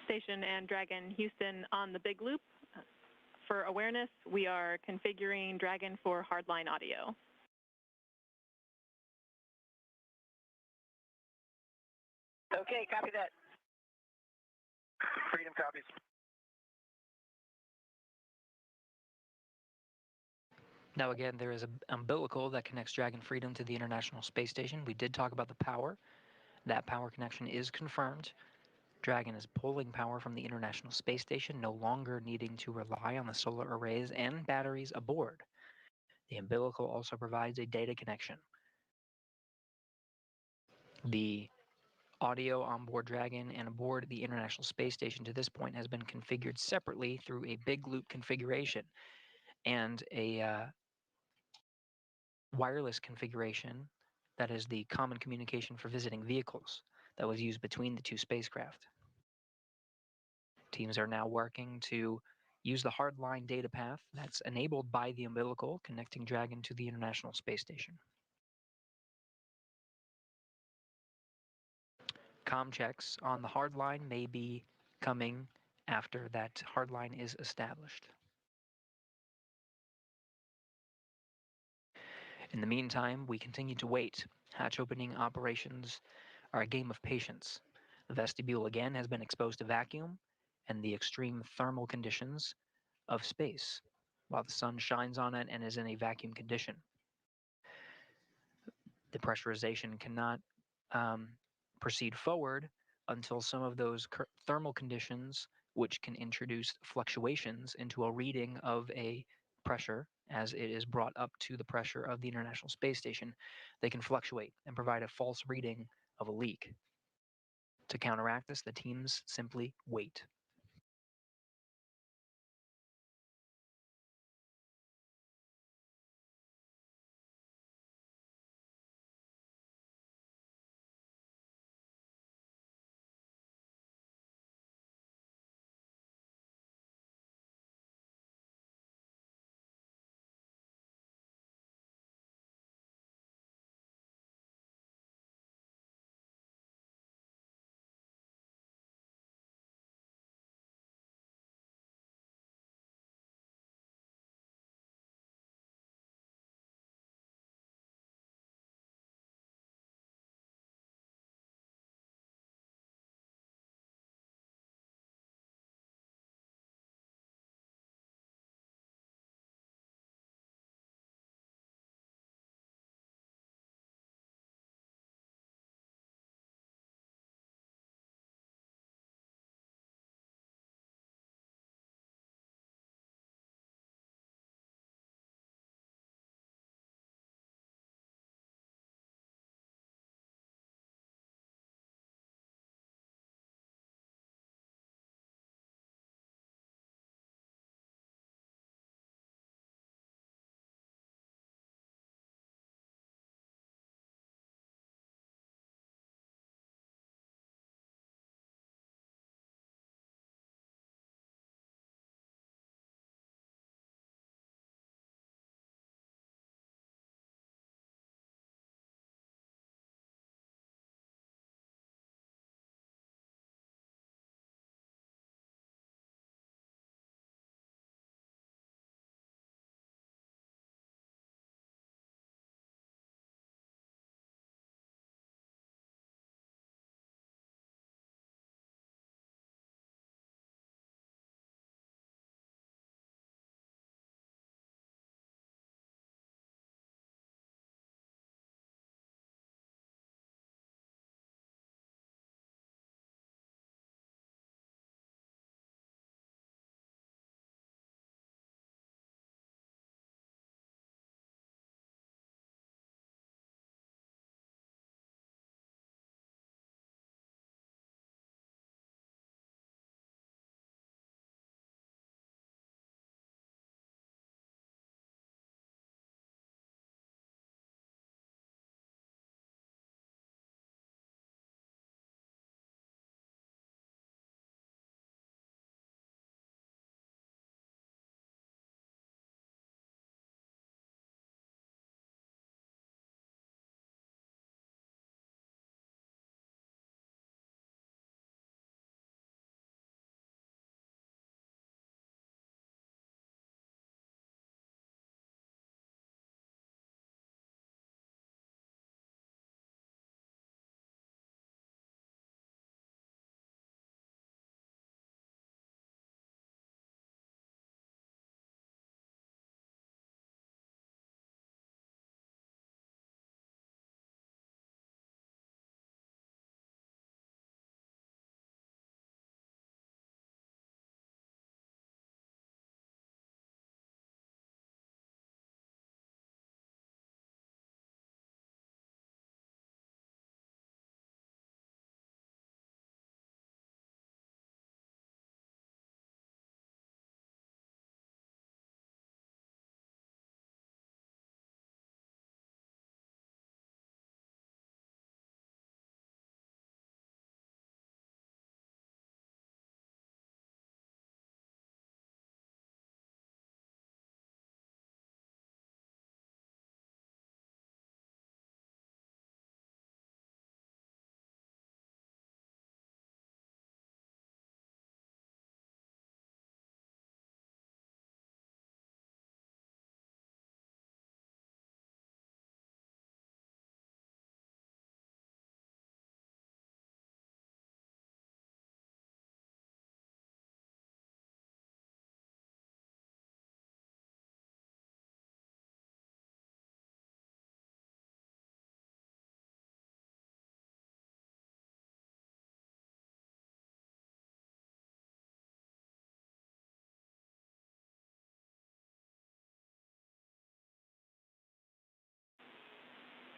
Station and Dragon Houston on the big loop. For awareness, we are configuring Dragon for hardline audio. Okay, copy that. Freedom copies. Now again, there is an umbilical that connects Dragon Freedom to the International Space Station. We did talk about the power. That power connection is confirmed. Dragon is pulling power from the International Space Station, no longer needing to rely on the solar arrays and batteries aboard. The umbilical also provides a data connection. The audio on board Dragon and aboard the International Space Station to this point has been configured separately through a big loop configuration and a wireless configuration that is the common communication for visiting vehicles. that was used between the two spacecraft. Teams are now working to use the hardline data path that's enabled by the umbilical connecting Dragon to the International Space Station. Comm checks on the hardline may be coming after that hardline is established. In the meantime, we continue to wait. Hatch opening operations are a game of patience. The vestibule again has been exposed to vacuum and the extreme thermal conditions of space, while the sun shines on it and is in a vacuum condition. The pressurization cannot proceed forward until some of those thermal conditions, which can introduce fluctuations into a reading of a pressure as it is brought up to the pressure of the International Space Station, they can fluctuate and provide a false reading of a leak. To counteract this, the teams simply wait.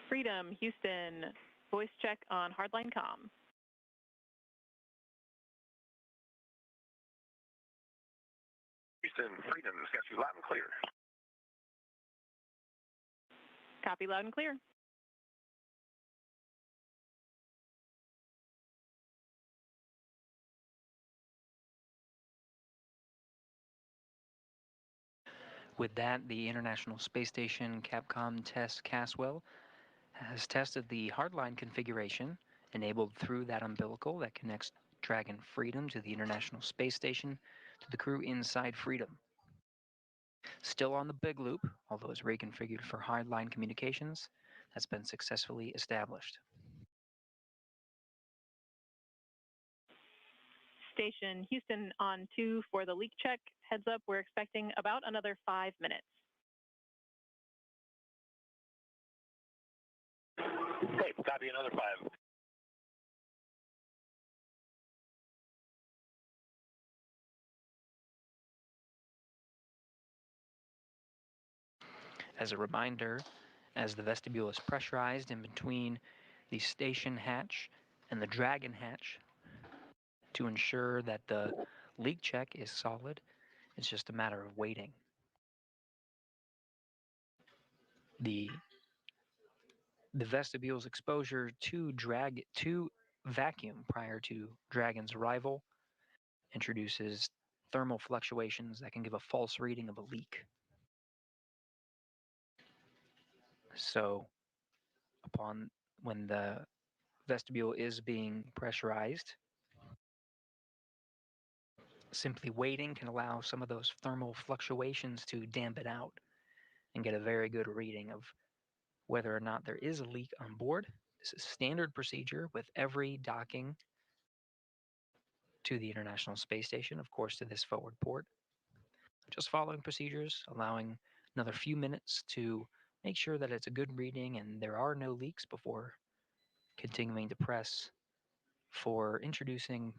Freedom, Houston, voice check on hardline comm. Houston, Freedom, this got you loud and clear. Copy loud and clear. With that, the International Space Station Capcom test Caswell has tested the hardline configuration enabled through that umbilical that connects Dragon Freedom to the International Space Station to the crew inside Freedom. Still on the big loop, although it's reconfigured for hardline communications, that's been successfully established. Station Houston on 2 for the leak check. Heads up, we're expecting about another 5 minutes. Okay, copy another 5. As a reminder, as the vestibule is pressurized in between the station hatch and the Dragon hatch, to ensure that the leak check is solid, it's just a matter of waiting. The vestibule's exposure to vacuum prior to Dragon's arrival introduces thermal fluctuations that can give a false reading of a leak. So when the vestibule is being pressurized, simply waiting can allow some of those thermal fluctuations to dampen out and get a very good reading of whether or not there is a leak on board. This is standard procedure with every docking to the International Space Station, of course, to this forward port. Just following procedures, allowing another few minutes to make sure that it's a good reading and there are no leaks before continuing to press for introducing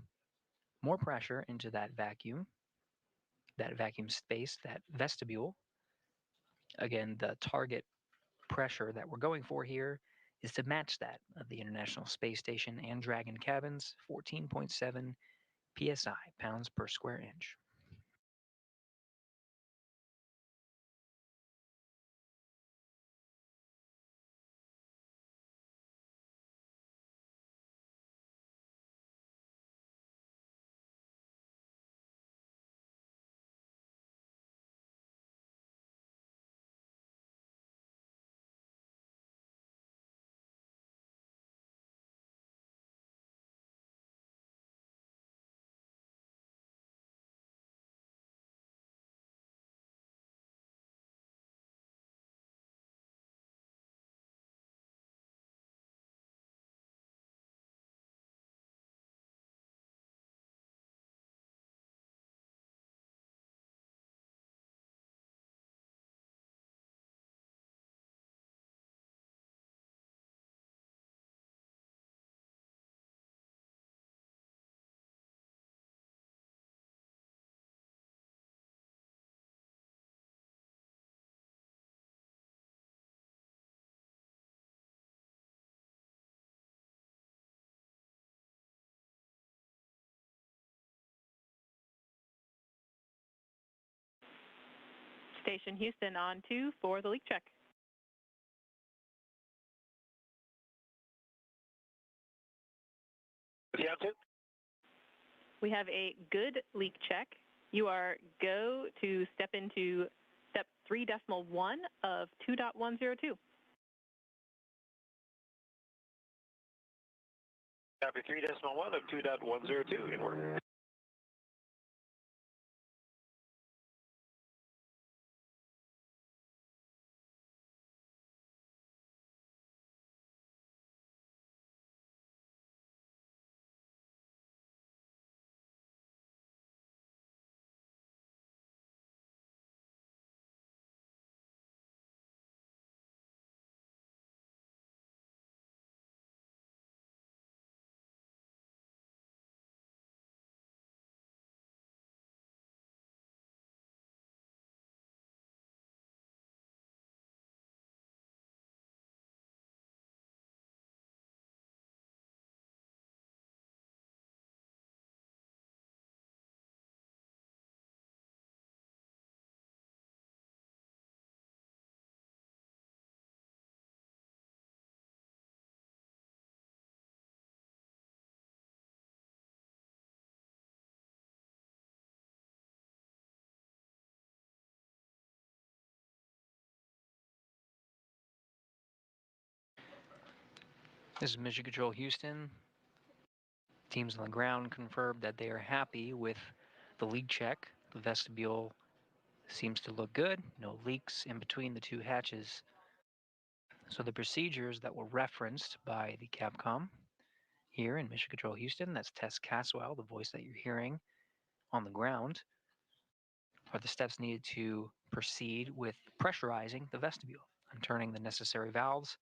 more pressure into that vacuum space, that vestibule. Again, the target pressure that we're going for here is to match that of the International Space Station and Dragon cabins, 14.7 psi, pounds per square inch. Station Houston on 2 for the leak check. Yeah, 2. We have a good leak check. You are go to step into step 3.1 of 2.102. Copy 3.1 of 2.102 inward. This is Mission Control Houston. Teams on the ground confirmed that they are happy with the leak check. The vestibule seems to look good. No leaks in between the two hatches. So the procedures that were referenced by the Capcom here in Mission Control Houston, that's Tess Caswell, the voice that you're hearing on the ground, are the steps needed to proceed with pressurizing the vestibule and turning the necessary valves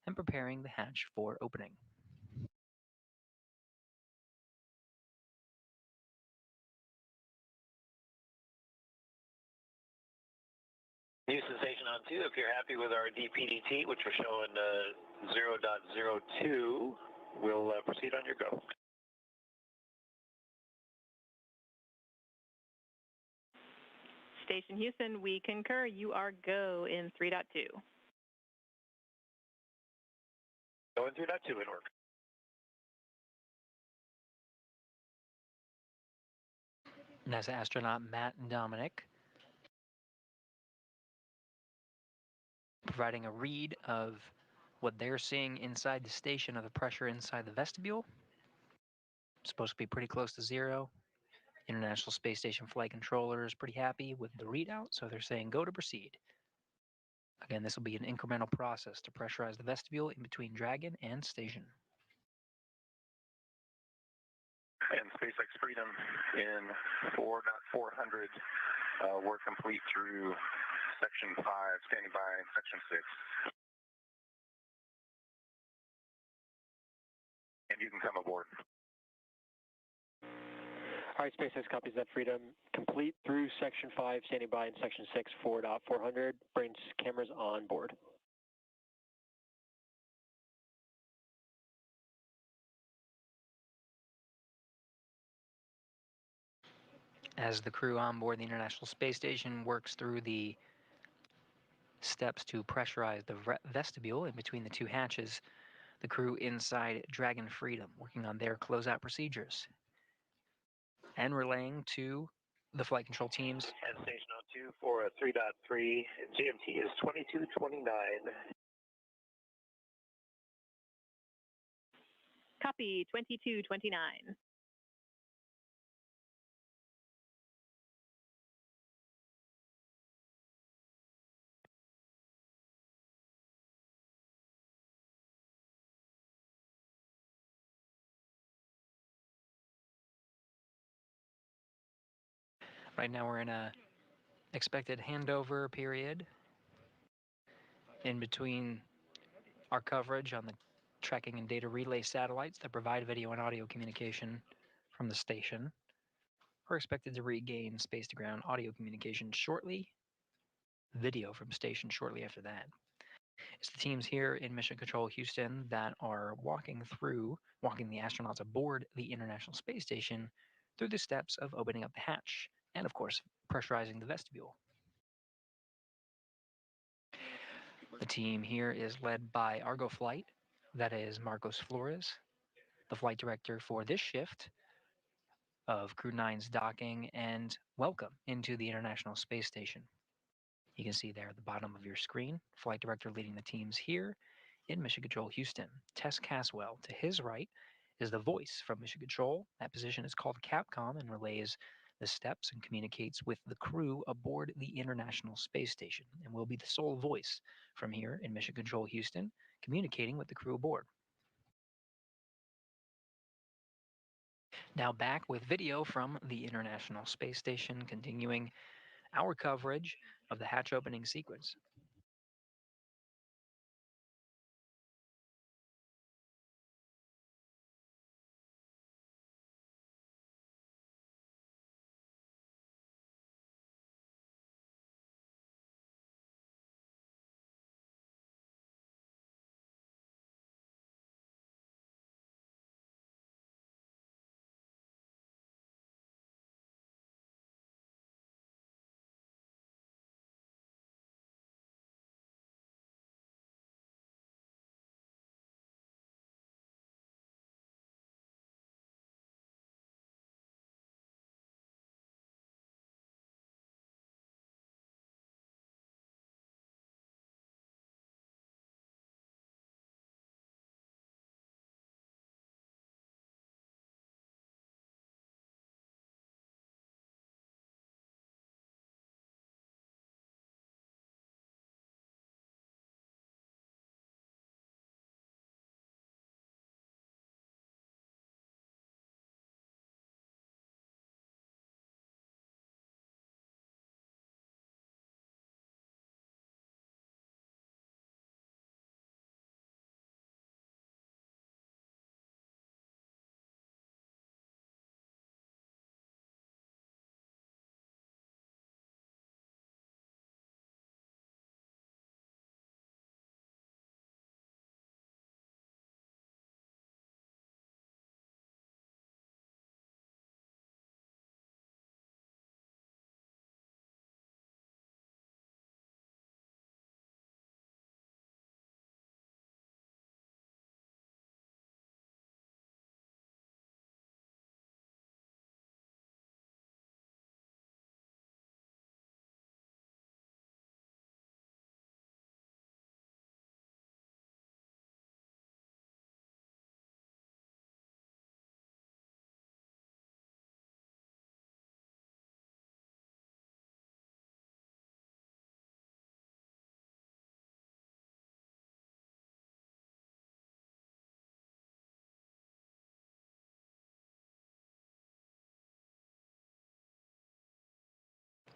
and preparing the hatch for opening. Houston Station on 2, if you're happy with our DPDT, which we're showing 0.02, we'll proceed on your go. Station Houston, we concur. You are go in 3.2. Going 3.2 in work. NASA astronaut Matt and Dominic providing a read of what they're seeing inside the station of the pressure inside the vestibule. Supposed to be pretty close to zero. International Space Station Flight Controller is pretty happy with the readout, so they're saying go to proceed. Again, this will be an incremental process to pressurize the vestibule in between Dragon and station. And SpaceX Freedom in 4.400, we're complete through Section 5, standing by Section 6. And you can come aboard. All right, SpaceX copies that, Freedom. Complete through Section 5, standing by in Section 6, 4.400. Brings cameras on board. As the crew on board the International Space Station works through the steps to pressurize the vestibule in between the two hatches, the crew inside Dragon Freedom working on their closeout procedures and relaying to the flight control teams. And Station on 2 for 3.3, GMT is 2229. Copy 2229. Right now we're in a expected handover period in between our coverage on the tracking and data relay satellites that provide video and audio communication from the station. We're expected to regain space-to-ground audio communication shortly, video from station shortly after that. It's the teams here in Mission Control Houston that are walking the astronauts aboard the International Space Station through the steps of opening up the hatch and, of course, pressurizing the vestibule. The team here is led by Argo Flight, that is Marcos Flores, the flight director for this shift of Crew-9's docking and welcome into the International Space Station. You can see there at the bottom of your screen, flight director leading the teams here in Mission Control Houston. Tess Caswell, to his right, is the voice from Mission Control. That position is called Capcom and relays the steps and communicates with the crew aboard the International Space Station and will be the sole voice from here in Mission Control Houston, communicating with the crew aboard. Now back with video from the International Space Station, continuing our coverage of the hatch opening sequence.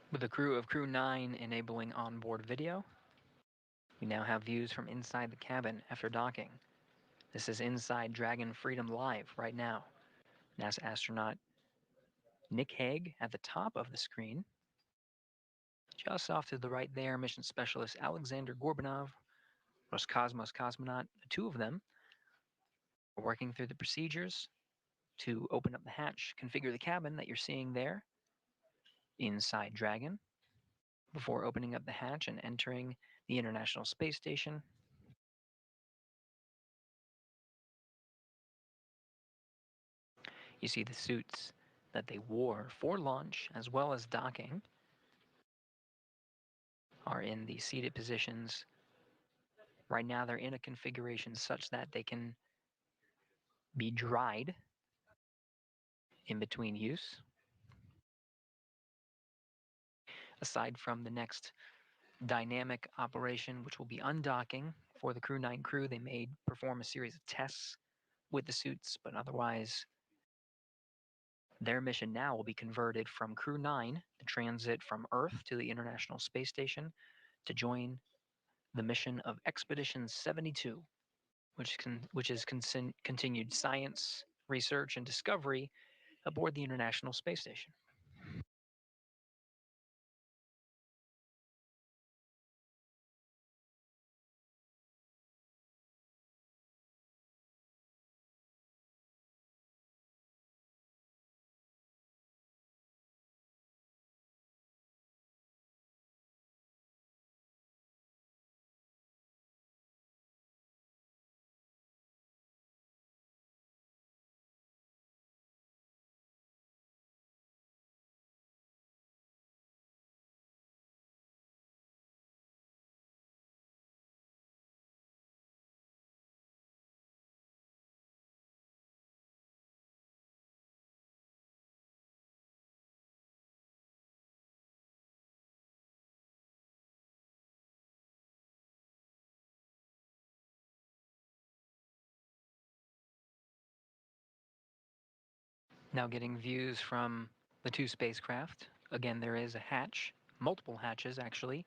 With the crew of Crew-9 enabling onboard video, we now have views from inside the cabin after docking. This is inside Dragon Freedom Live right now. NASA astronaut Nick Hague at the top of the screen. Just off to the right there, mission specialist Alexander Gorbanov, Roscosmos cosmonaut, the two of them, are working through the procedures to open up the hatch, configure the cabin that you're seeing there inside Dragon before opening up the hatch and entering the International Space Station. You see the suits that they wore for launch as well as docking are in the seated positions. Right now they're in a configuration such that they can be dried in between use. Aside from the next dynamic operation, which will be undocking for the Crew-9 crew, they may perform a series of tests with the suits, but otherwise their mission now will be converted from Crew-9 to transit from Earth to the International Space Station to join the mission of Expedition 72, which is continued science, research, and discovery aboard the International Space Station. Now getting views from the two spacecraft. Again, there is a hatch, multiple hatches actually.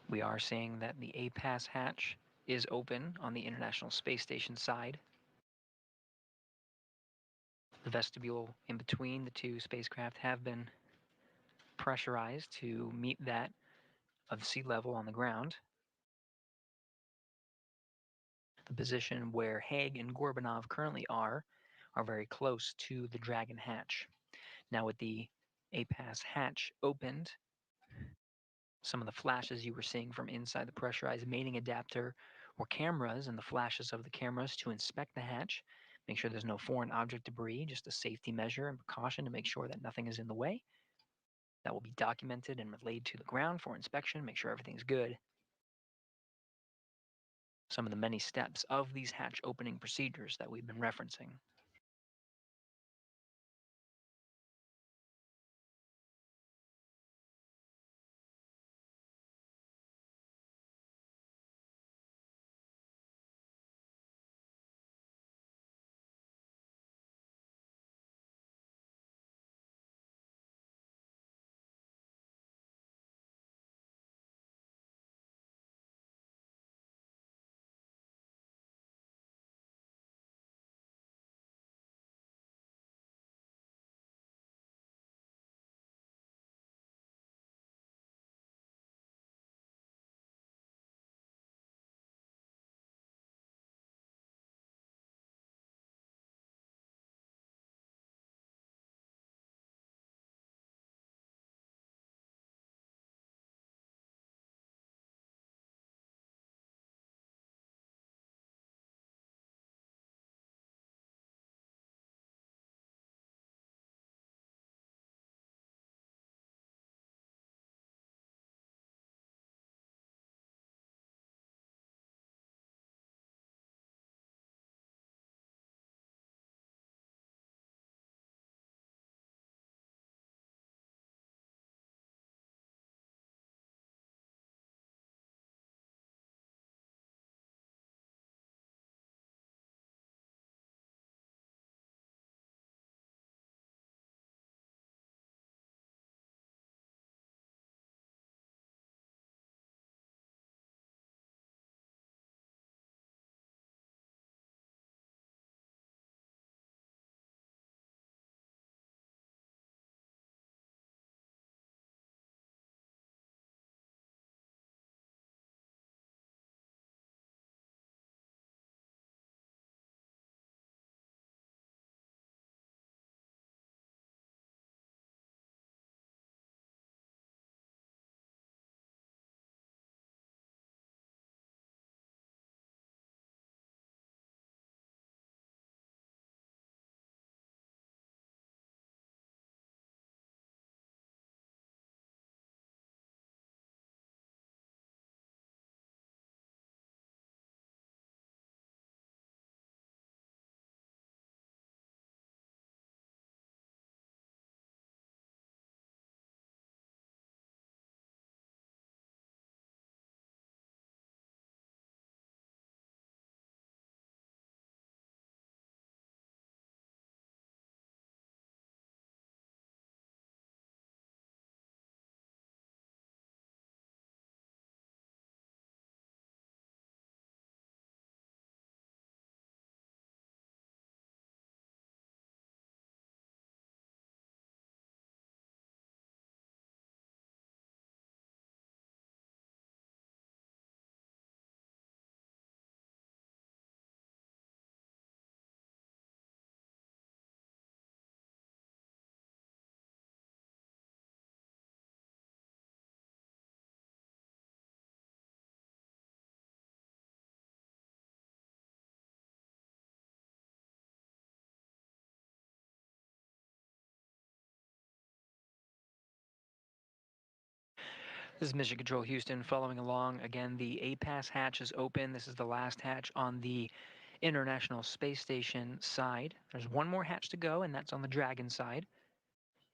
We are seeing that the Apass hatch is open on the International Space Station side. The vestibule in between the two spacecraft have been pressurized to meet that of sea level on the ground. The position where Hague and Gorbanov currently are very close to the Dragon hatch. Now with the Apass hatch opened, some of the flashes you were seeing from inside the pressurized mating adapter were cameras and the flashes of the cameras to inspect the hatch, make sure there's no foreign object debris, just a safety measure and precaution to make sure that nothing is in the way. That will be documented and relayed to the ground for inspection, make sure everything's good. Some of the many steps of these hatch opening procedures that we've been referencing. This is Mission Control Houston following along. Again, the Apass hatch is open. This is the last hatch on the International Space Station side. There's one more hatch to go, and that's on the Dragon side.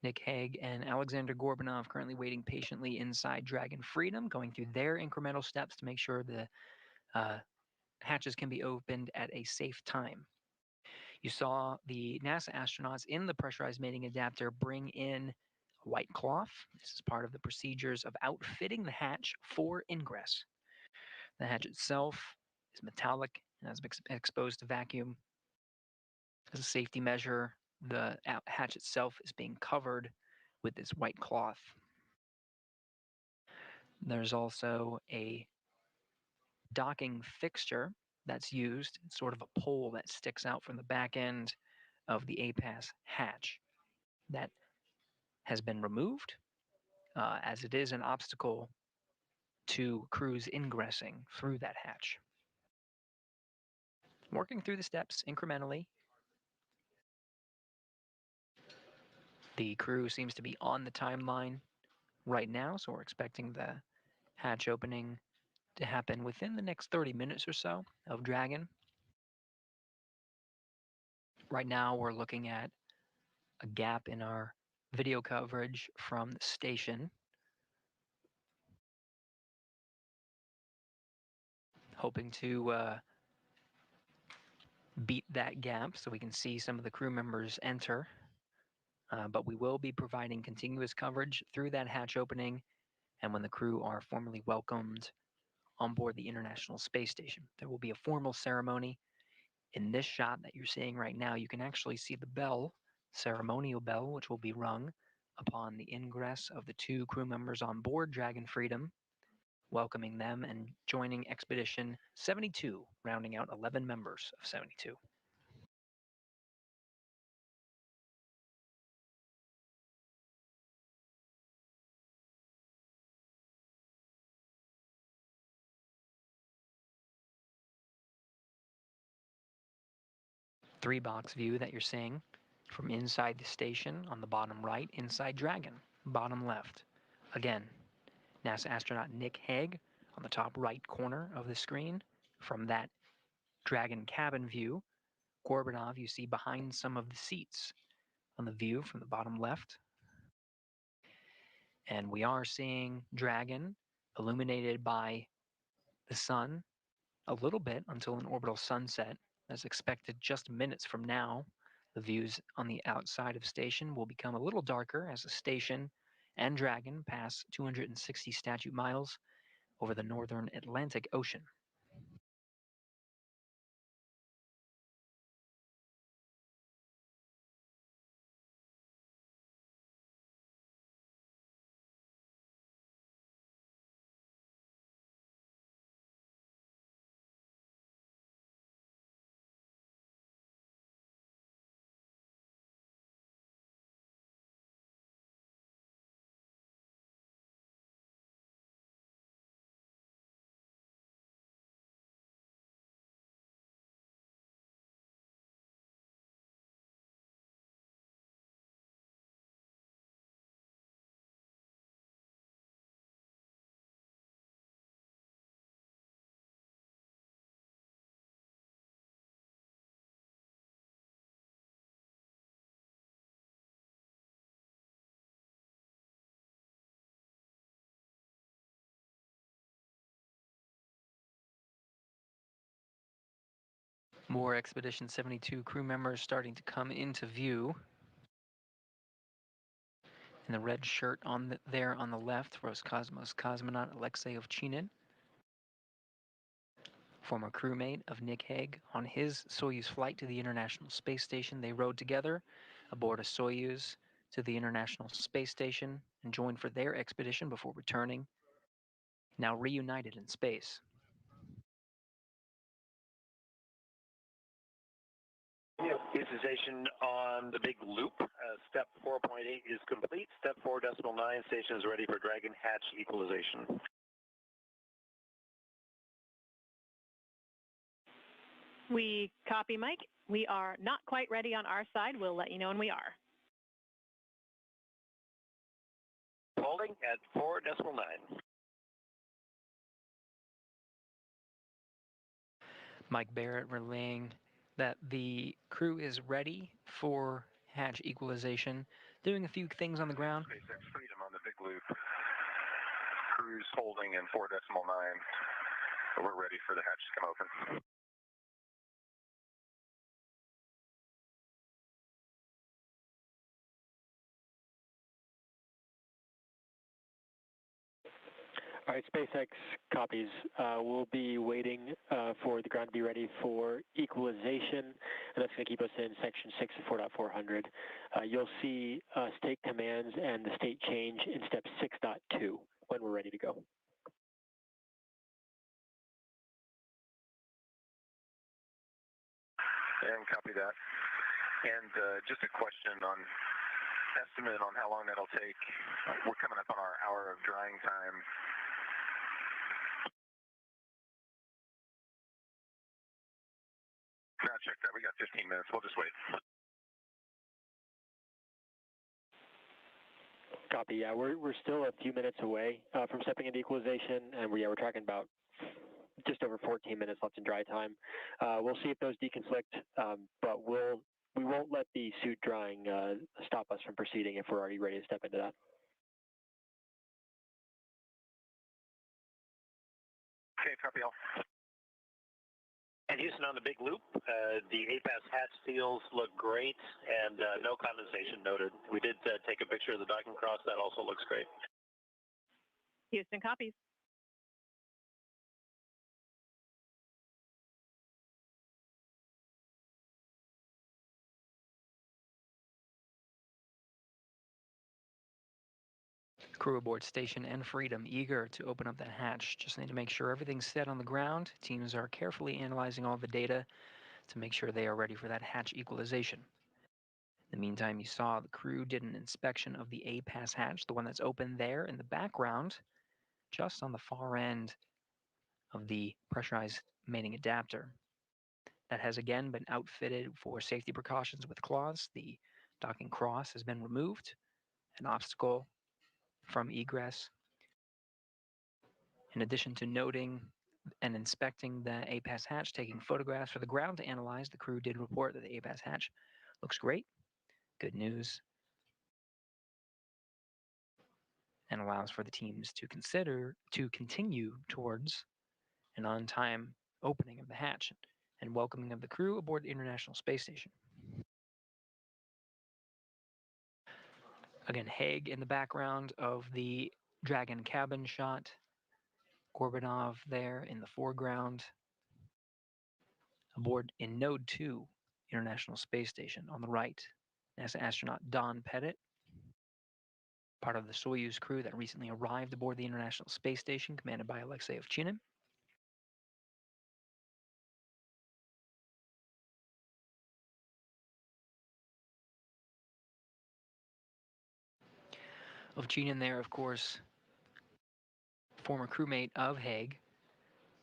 Nick Hague and Alexander Gorbanov currently waiting patiently inside Dragon Freedom, going through their incremental steps to make sure the hatches can be opened at a safe time. You saw the NASA astronauts in the pressurized mating adapter bring in a white cloth. This is part of the procedures of outfitting the hatch for ingress. The hatch itself is metallic and has been exposed to vacuum. As a safety measure, the hatch itself is being covered with this white cloth. There's also a docking fixture that's used, it's sort of a pole that sticks out from the back end of the Apass hatch. That has been removed as it is an obstacle to crews ingressing through that hatch. Working through the steps incrementally. The crew seems to be on the timeline right now, so we're expecting the hatch opening to happen within the next 30 minutes or so of Dragon. Right now we're looking at a gap in our video coverage from the station. Hoping to beat that gap so we can see some of the crew members enter. But we will be providing continuous coverage through that hatch opening and when the crew are formally welcomed on board the International Space Station. There will be a formal ceremony. In this shot that you're seeing right now, you can actually see the bell, ceremonial bell, which will be rung upon the ingress of the 2 crew members on board Dragon Freedom, welcoming them and joining Expedition 72, rounding out 11 members of 72. Three-box view that you're seeing from inside the station on the bottom right, inside Dragon, bottom left. Again, NASA astronaut Nick Hague on the top right corner of the screen. From that Dragon cabin view, Gorbanov you see behind some of the seats on the view from the bottom left. And we are seeing Dragon illuminated by the sun a little bit until an orbital sunset, as expected just minutes from now. The views on the outside of station will become a little darker as the station and Dragon pass 260 statute miles over the northern Atlantic Ocean. More Expedition 72 crew members starting to come into view. In the red shirt there on the left, Roscosmos cosmonaut Alexei Ovchinin, former crewmate of Nick Hague. On his Soyuz flight to the International Space Station, they rode together aboard a Soyuz to the International Space Station and joined for their expedition before returning, now reunited in space. Equalization on the big loop. Step 4.8 is complete. Step 4.9 station is ready for Dragon hatch equalization. We copy, Mike. We are not quite ready on our side. We'll let you know when we are. Holding at 4.9. Mike Barrett relaying that the crew is ready for hatch equalization, doing a few things on the ground. SpaceX Freedom on the big loop. Crew's holding in 4.9. So we're ready for the hatch to come open. All right, SpaceX copies. We'll be waiting for the ground to be ready for equalization, and that's going to keep us in section 6 of 4.400. You'll see us take commands and the state change in step 6.2 when we're ready to go. And copy that. And just a question on estimate on how long that'll take. We're coming up on our hour of drying time. No, check that. We got 15 minutes. We'll just wait. Copy. Yeah, we're still a few minutes away from stepping into equalization, and we're tracking about just over 14 minutes left in dry time. We'll see if those deconflict, but we won't let the suit drying stop us from proceeding if we're already ready to step into that. Okay, copy all. And Houston on the big loop, the Apass hatch seals look great, and no condensation noted. We did take a picture of the docking cross. That also looks great. Houston copies. Crew aboard station and Freedom eager to open up that hatch. Just need to make sure everything's set on the ground. Teams are carefully analyzing all the data to make sure they are ready for that hatch equalization. In the meantime, you saw the crew did an inspection of the Apass hatch, the one that's open there in the background, just on the far end of the pressurized mating adapter. That has again been outfitted for safety precautions with claws. The docking cross has been removed, an obstacle from egress. In addition to noting and inspecting the Apass hatch, taking photographs for the ground to analyze, the crew did report that the Apass hatch looks great. Good news. And allows for the teams to continue towards an on-time opening of the hatch and welcoming of the crew aboard the International Space Station. Again, Hague in the background of the Dragon cabin shot. Gorbanov there in the foreground. Aboard in Node 2, International Space Station on the right, NASA astronaut Don Pettit, part of the Soyuz crew that recently arrived aboard the International Space Station, commanded by Alexei Ovchinin. Ovchinin there, of course, former crewmate of Hague.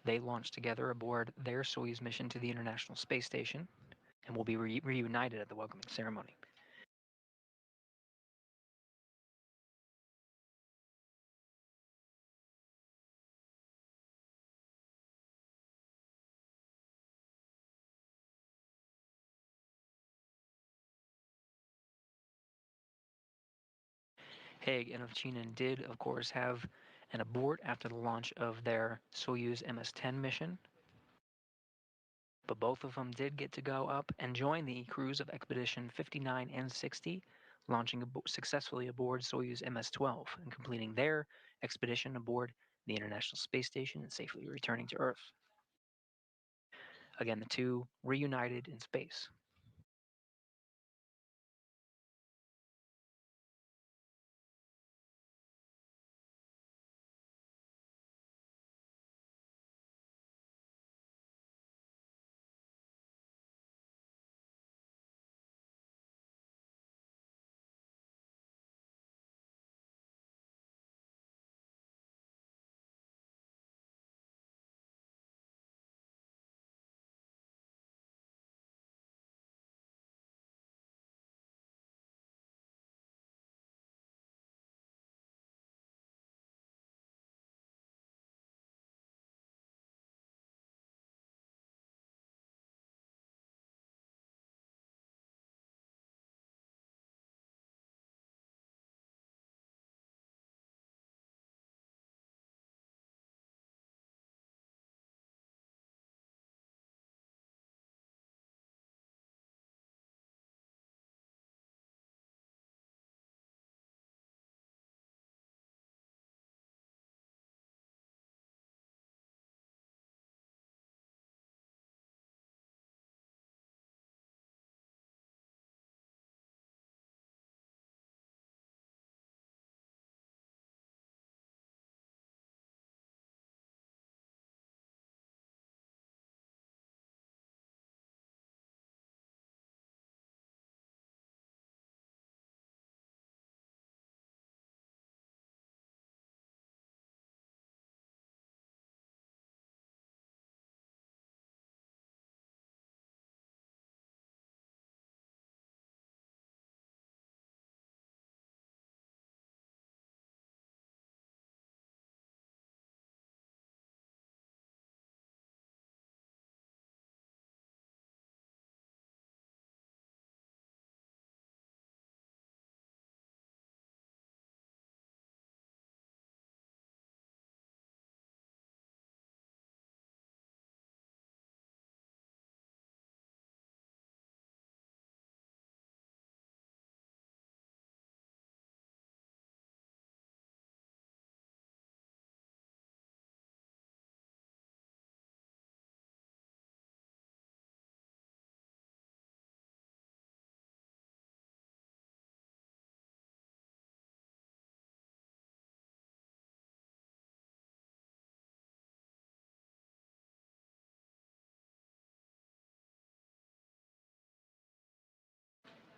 They launched together aboard their Soyuz mission to the International Space Station and will be reunited at the welcoming ceremony. Hague and Ovchinin did, of course, have an abort after the launch of their Soyuz MS-10 mission. But both of them did get to go up and join the crews of Expedition 59 and 60, launching successfully aboard Soyuz MS-12 and completing their expedition aboard the International Space Station and safely returning to Earth. Again, the two reunited in space.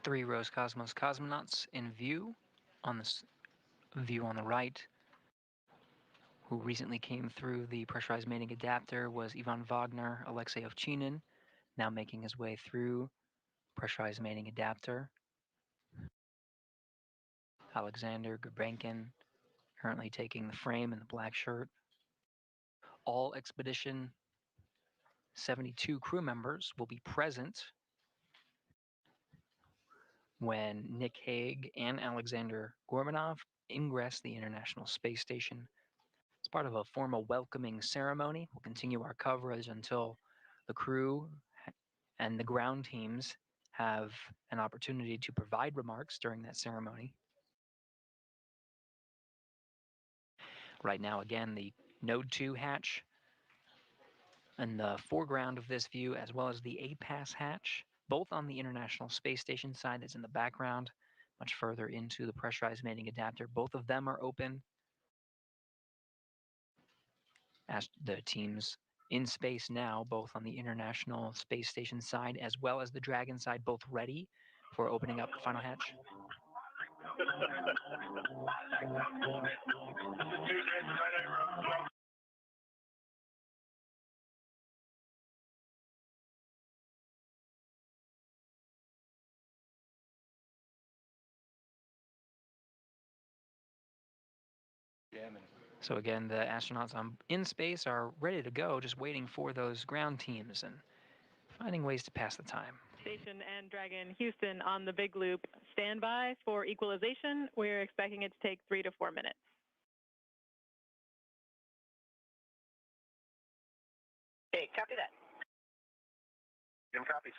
3 Roscosmos cosmonauts in view. On this view on the right, who recently came through the pressurized mating adapter, was Ivan Wagner, Alexei Ovchinin, now making his way through pressurized mating adapter. Alexander Gurbankin currently taking the frame in the black shirt. All Expedition 72 crew members will be present when Nick Hague and Alexander Gorbanov ingress the International Space Station. It's part of a formal welcoming ceremony. We'll continue our coverage until the crew and the ground teams have an opportunity to provide remarks during that ceremony. Right now, again, the Node 2 hatch in the foreground of this view, as well as the Apass hatch, both on the International Space Station side that's in the background, much further into the pressurized mating adapter. Both of them are open. As the teams in space now, both on the International Space Station side as well as the Dragon side, both ready for opening up the final hatch. So again, the astronauts in space are ready to go, just waiting for those ground teams and finding ways to pass the time. Station and Dragon Houston on the big loop. Stand by for equalization. We're expecting it to take 3 to 4 minutes. Okay, copy that. Jim copies.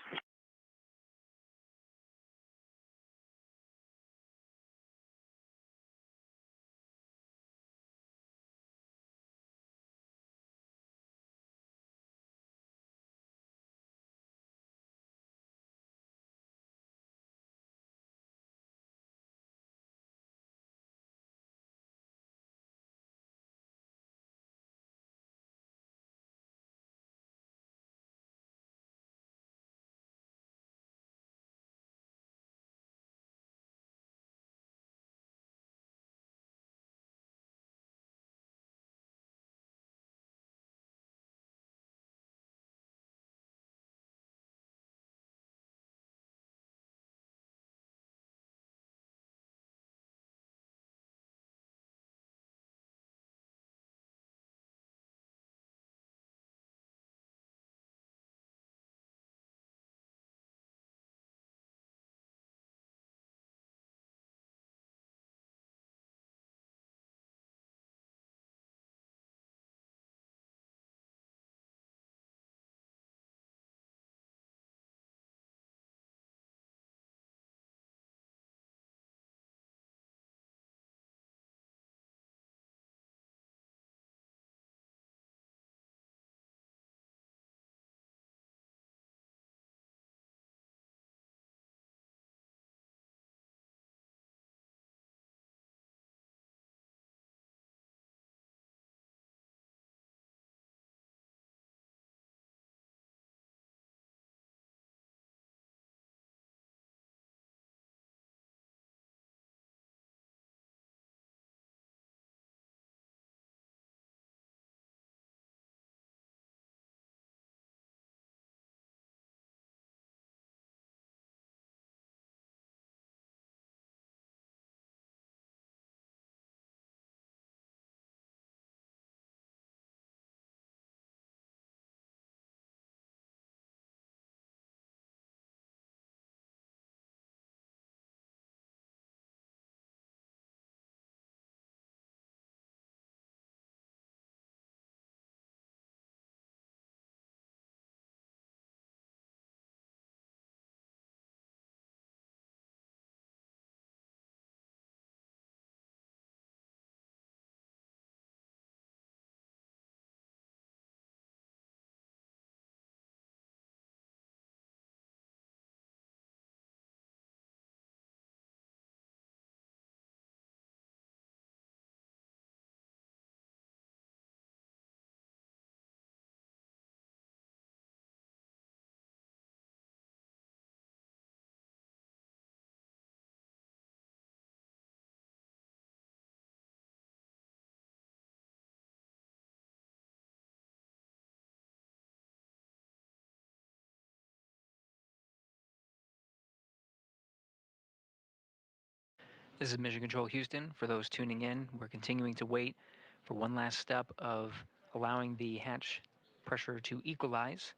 This is Mission Control Houston. For those tuning in, we're continuing to wait for one last step of allowing the hatch pressure to equalize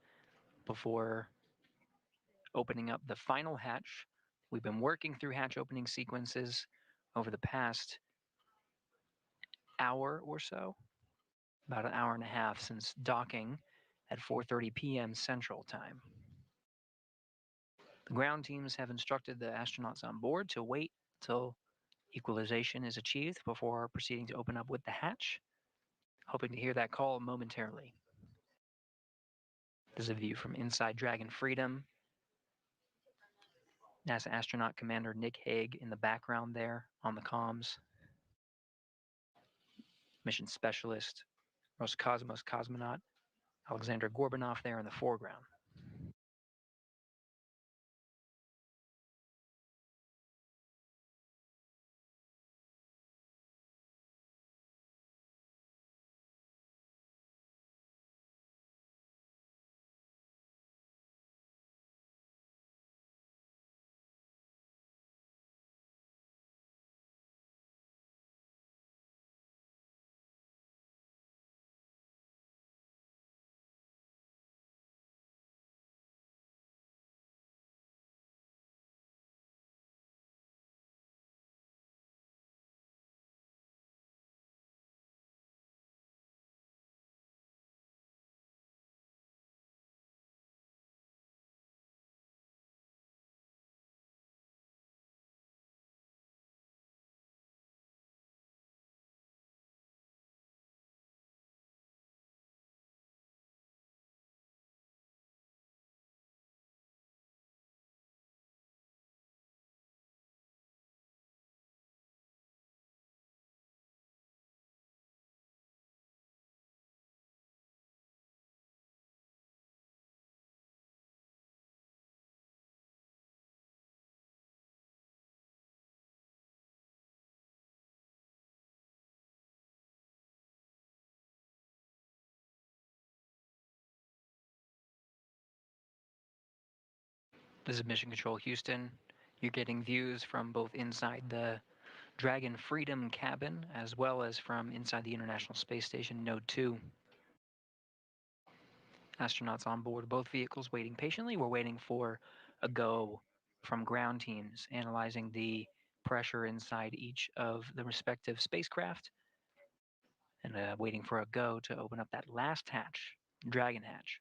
before opening up the final hatch. We've been working through hatch opening sequences over the past hour or so, about an hour and a half since docking at 4:30 p.m. Central Time. The ground teams have instructed the astronauts on board to wait till equalization is achieved before proceeding to open up with the hatch. Hoping to hear that call momentarily. This is a view from inside Dragon Freedom. NASA astronaut Commander Nick Hague in the background there on the comms. Mission specialist Roscosmos cosmonaut Alexander Gorbanov there in the foreground. This is Mission Control Houston. You're getting views from both inside the Dragon Freedom cabin as well as from inside the International Space Station Node 2. Astronauts on board both vehicles waiting patiently. We're waiting for a go from ground teams analyzing the pressure inside each of the respective spacecraft and waiting for a go to open up that last hatch, Dragon hatch.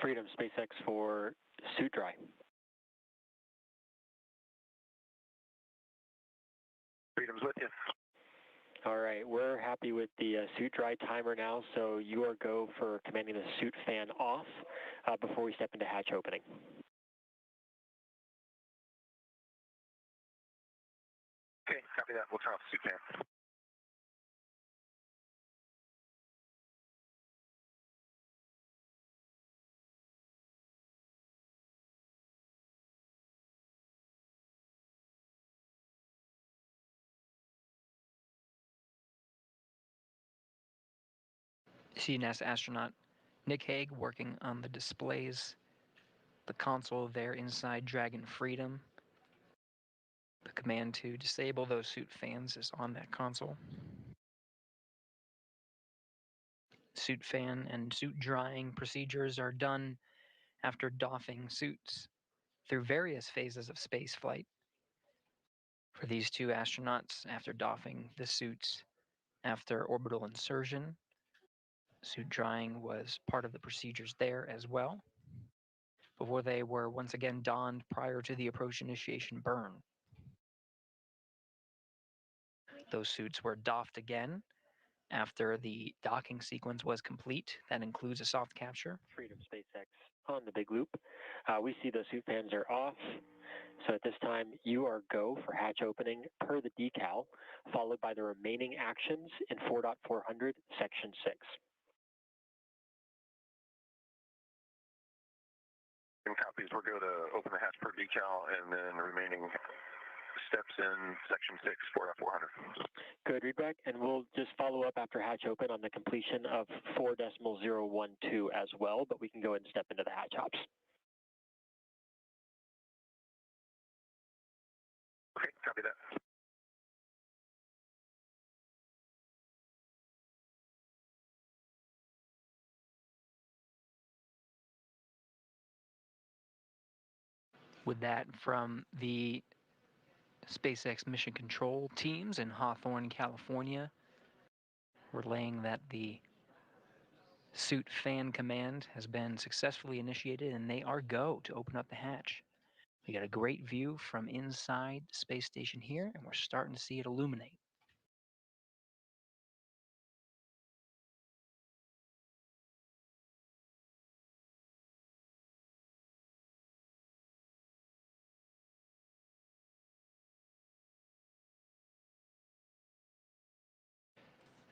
Freedom SpaceX for suit dry. Freedom's with you. All right, we're happy with the suit dry timer now, so you are go for commanding the suit fan off before we step into hatch opening. Okay, copy that. We'll turn off the suit fan. CNS astronaut Nick Hague working on the displays, the console there inside Dragon Freedom. The command to disable those suit fans is on that console. Suit fan and suit drying procedures are done after doffing suits through various phases of space flight. For these two astronauts, after doffing the suits after orbital insertion, suit drying was part of the procedures there as well, before they were once again donned prior to the approach initiation burn. Those suits were doffed again after the docking sequence was complete. That includes a soft capture. Freedom SpaceX on the big loop. We see the suit fans are off. So at this time, you are go for hatch opening per the decal, followed by the remaining actions in 4.400, Section 6. And copies, we're going to open the hatch per decal and then the remaining steps in section 6, 4.400. Good, readback, and we'll just follow up after hatch open on the completion of 4.012 as well, but we can go ahead and step into the hatch hops. Okay, copy that. With that from the SpaceX mission control teams in Hawthorne, California, relaying that the suit fan command has been successfully initiated and they are go to open up the hatch. We got a great view from inside the space station here, and we're starting to see it illuminate.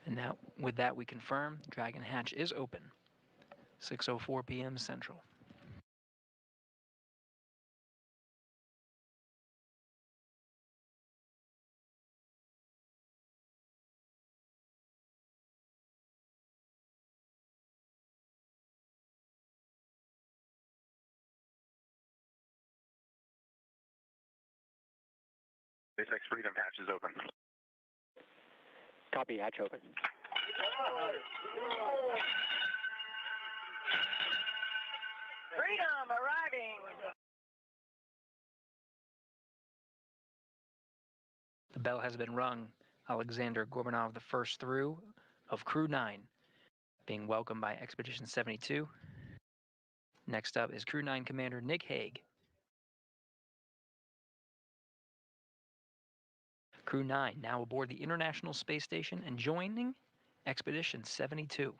And now, with that, we confirm Dragon hatch is open. 6:04 p.m. Central. SpaceX Freedom hatch is open. Copy, hatch open. Freedom arriving. The bell has been rung. Alexander Gorbanov, the first through of Crew-9, being welcomed by Expedition 72. Next up is Crew-9 Commander Nick Hague. Crew-9 now aboard the International Space Station and joining Expedition 72.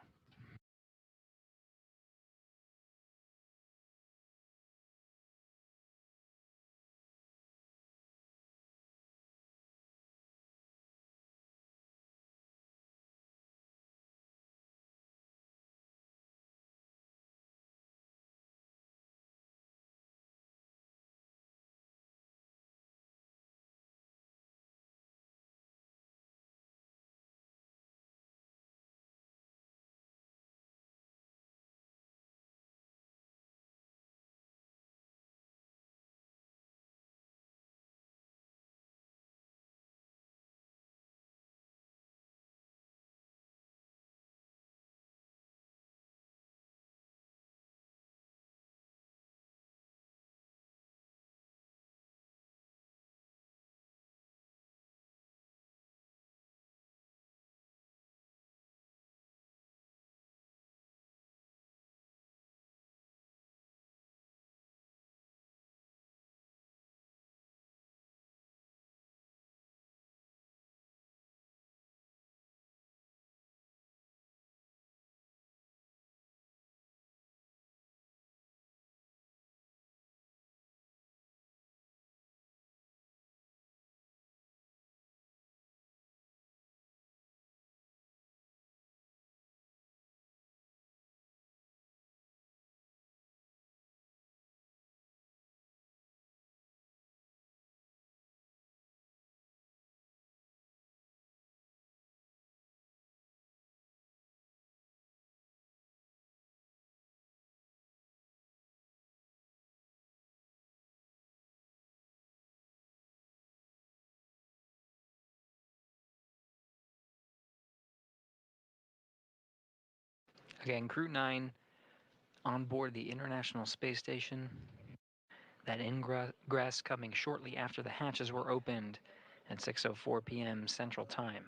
Again, Crew-9 on board the International Space Station. That ingress coming shortly after the hatches were opened at 6:04 p.m. Central Time.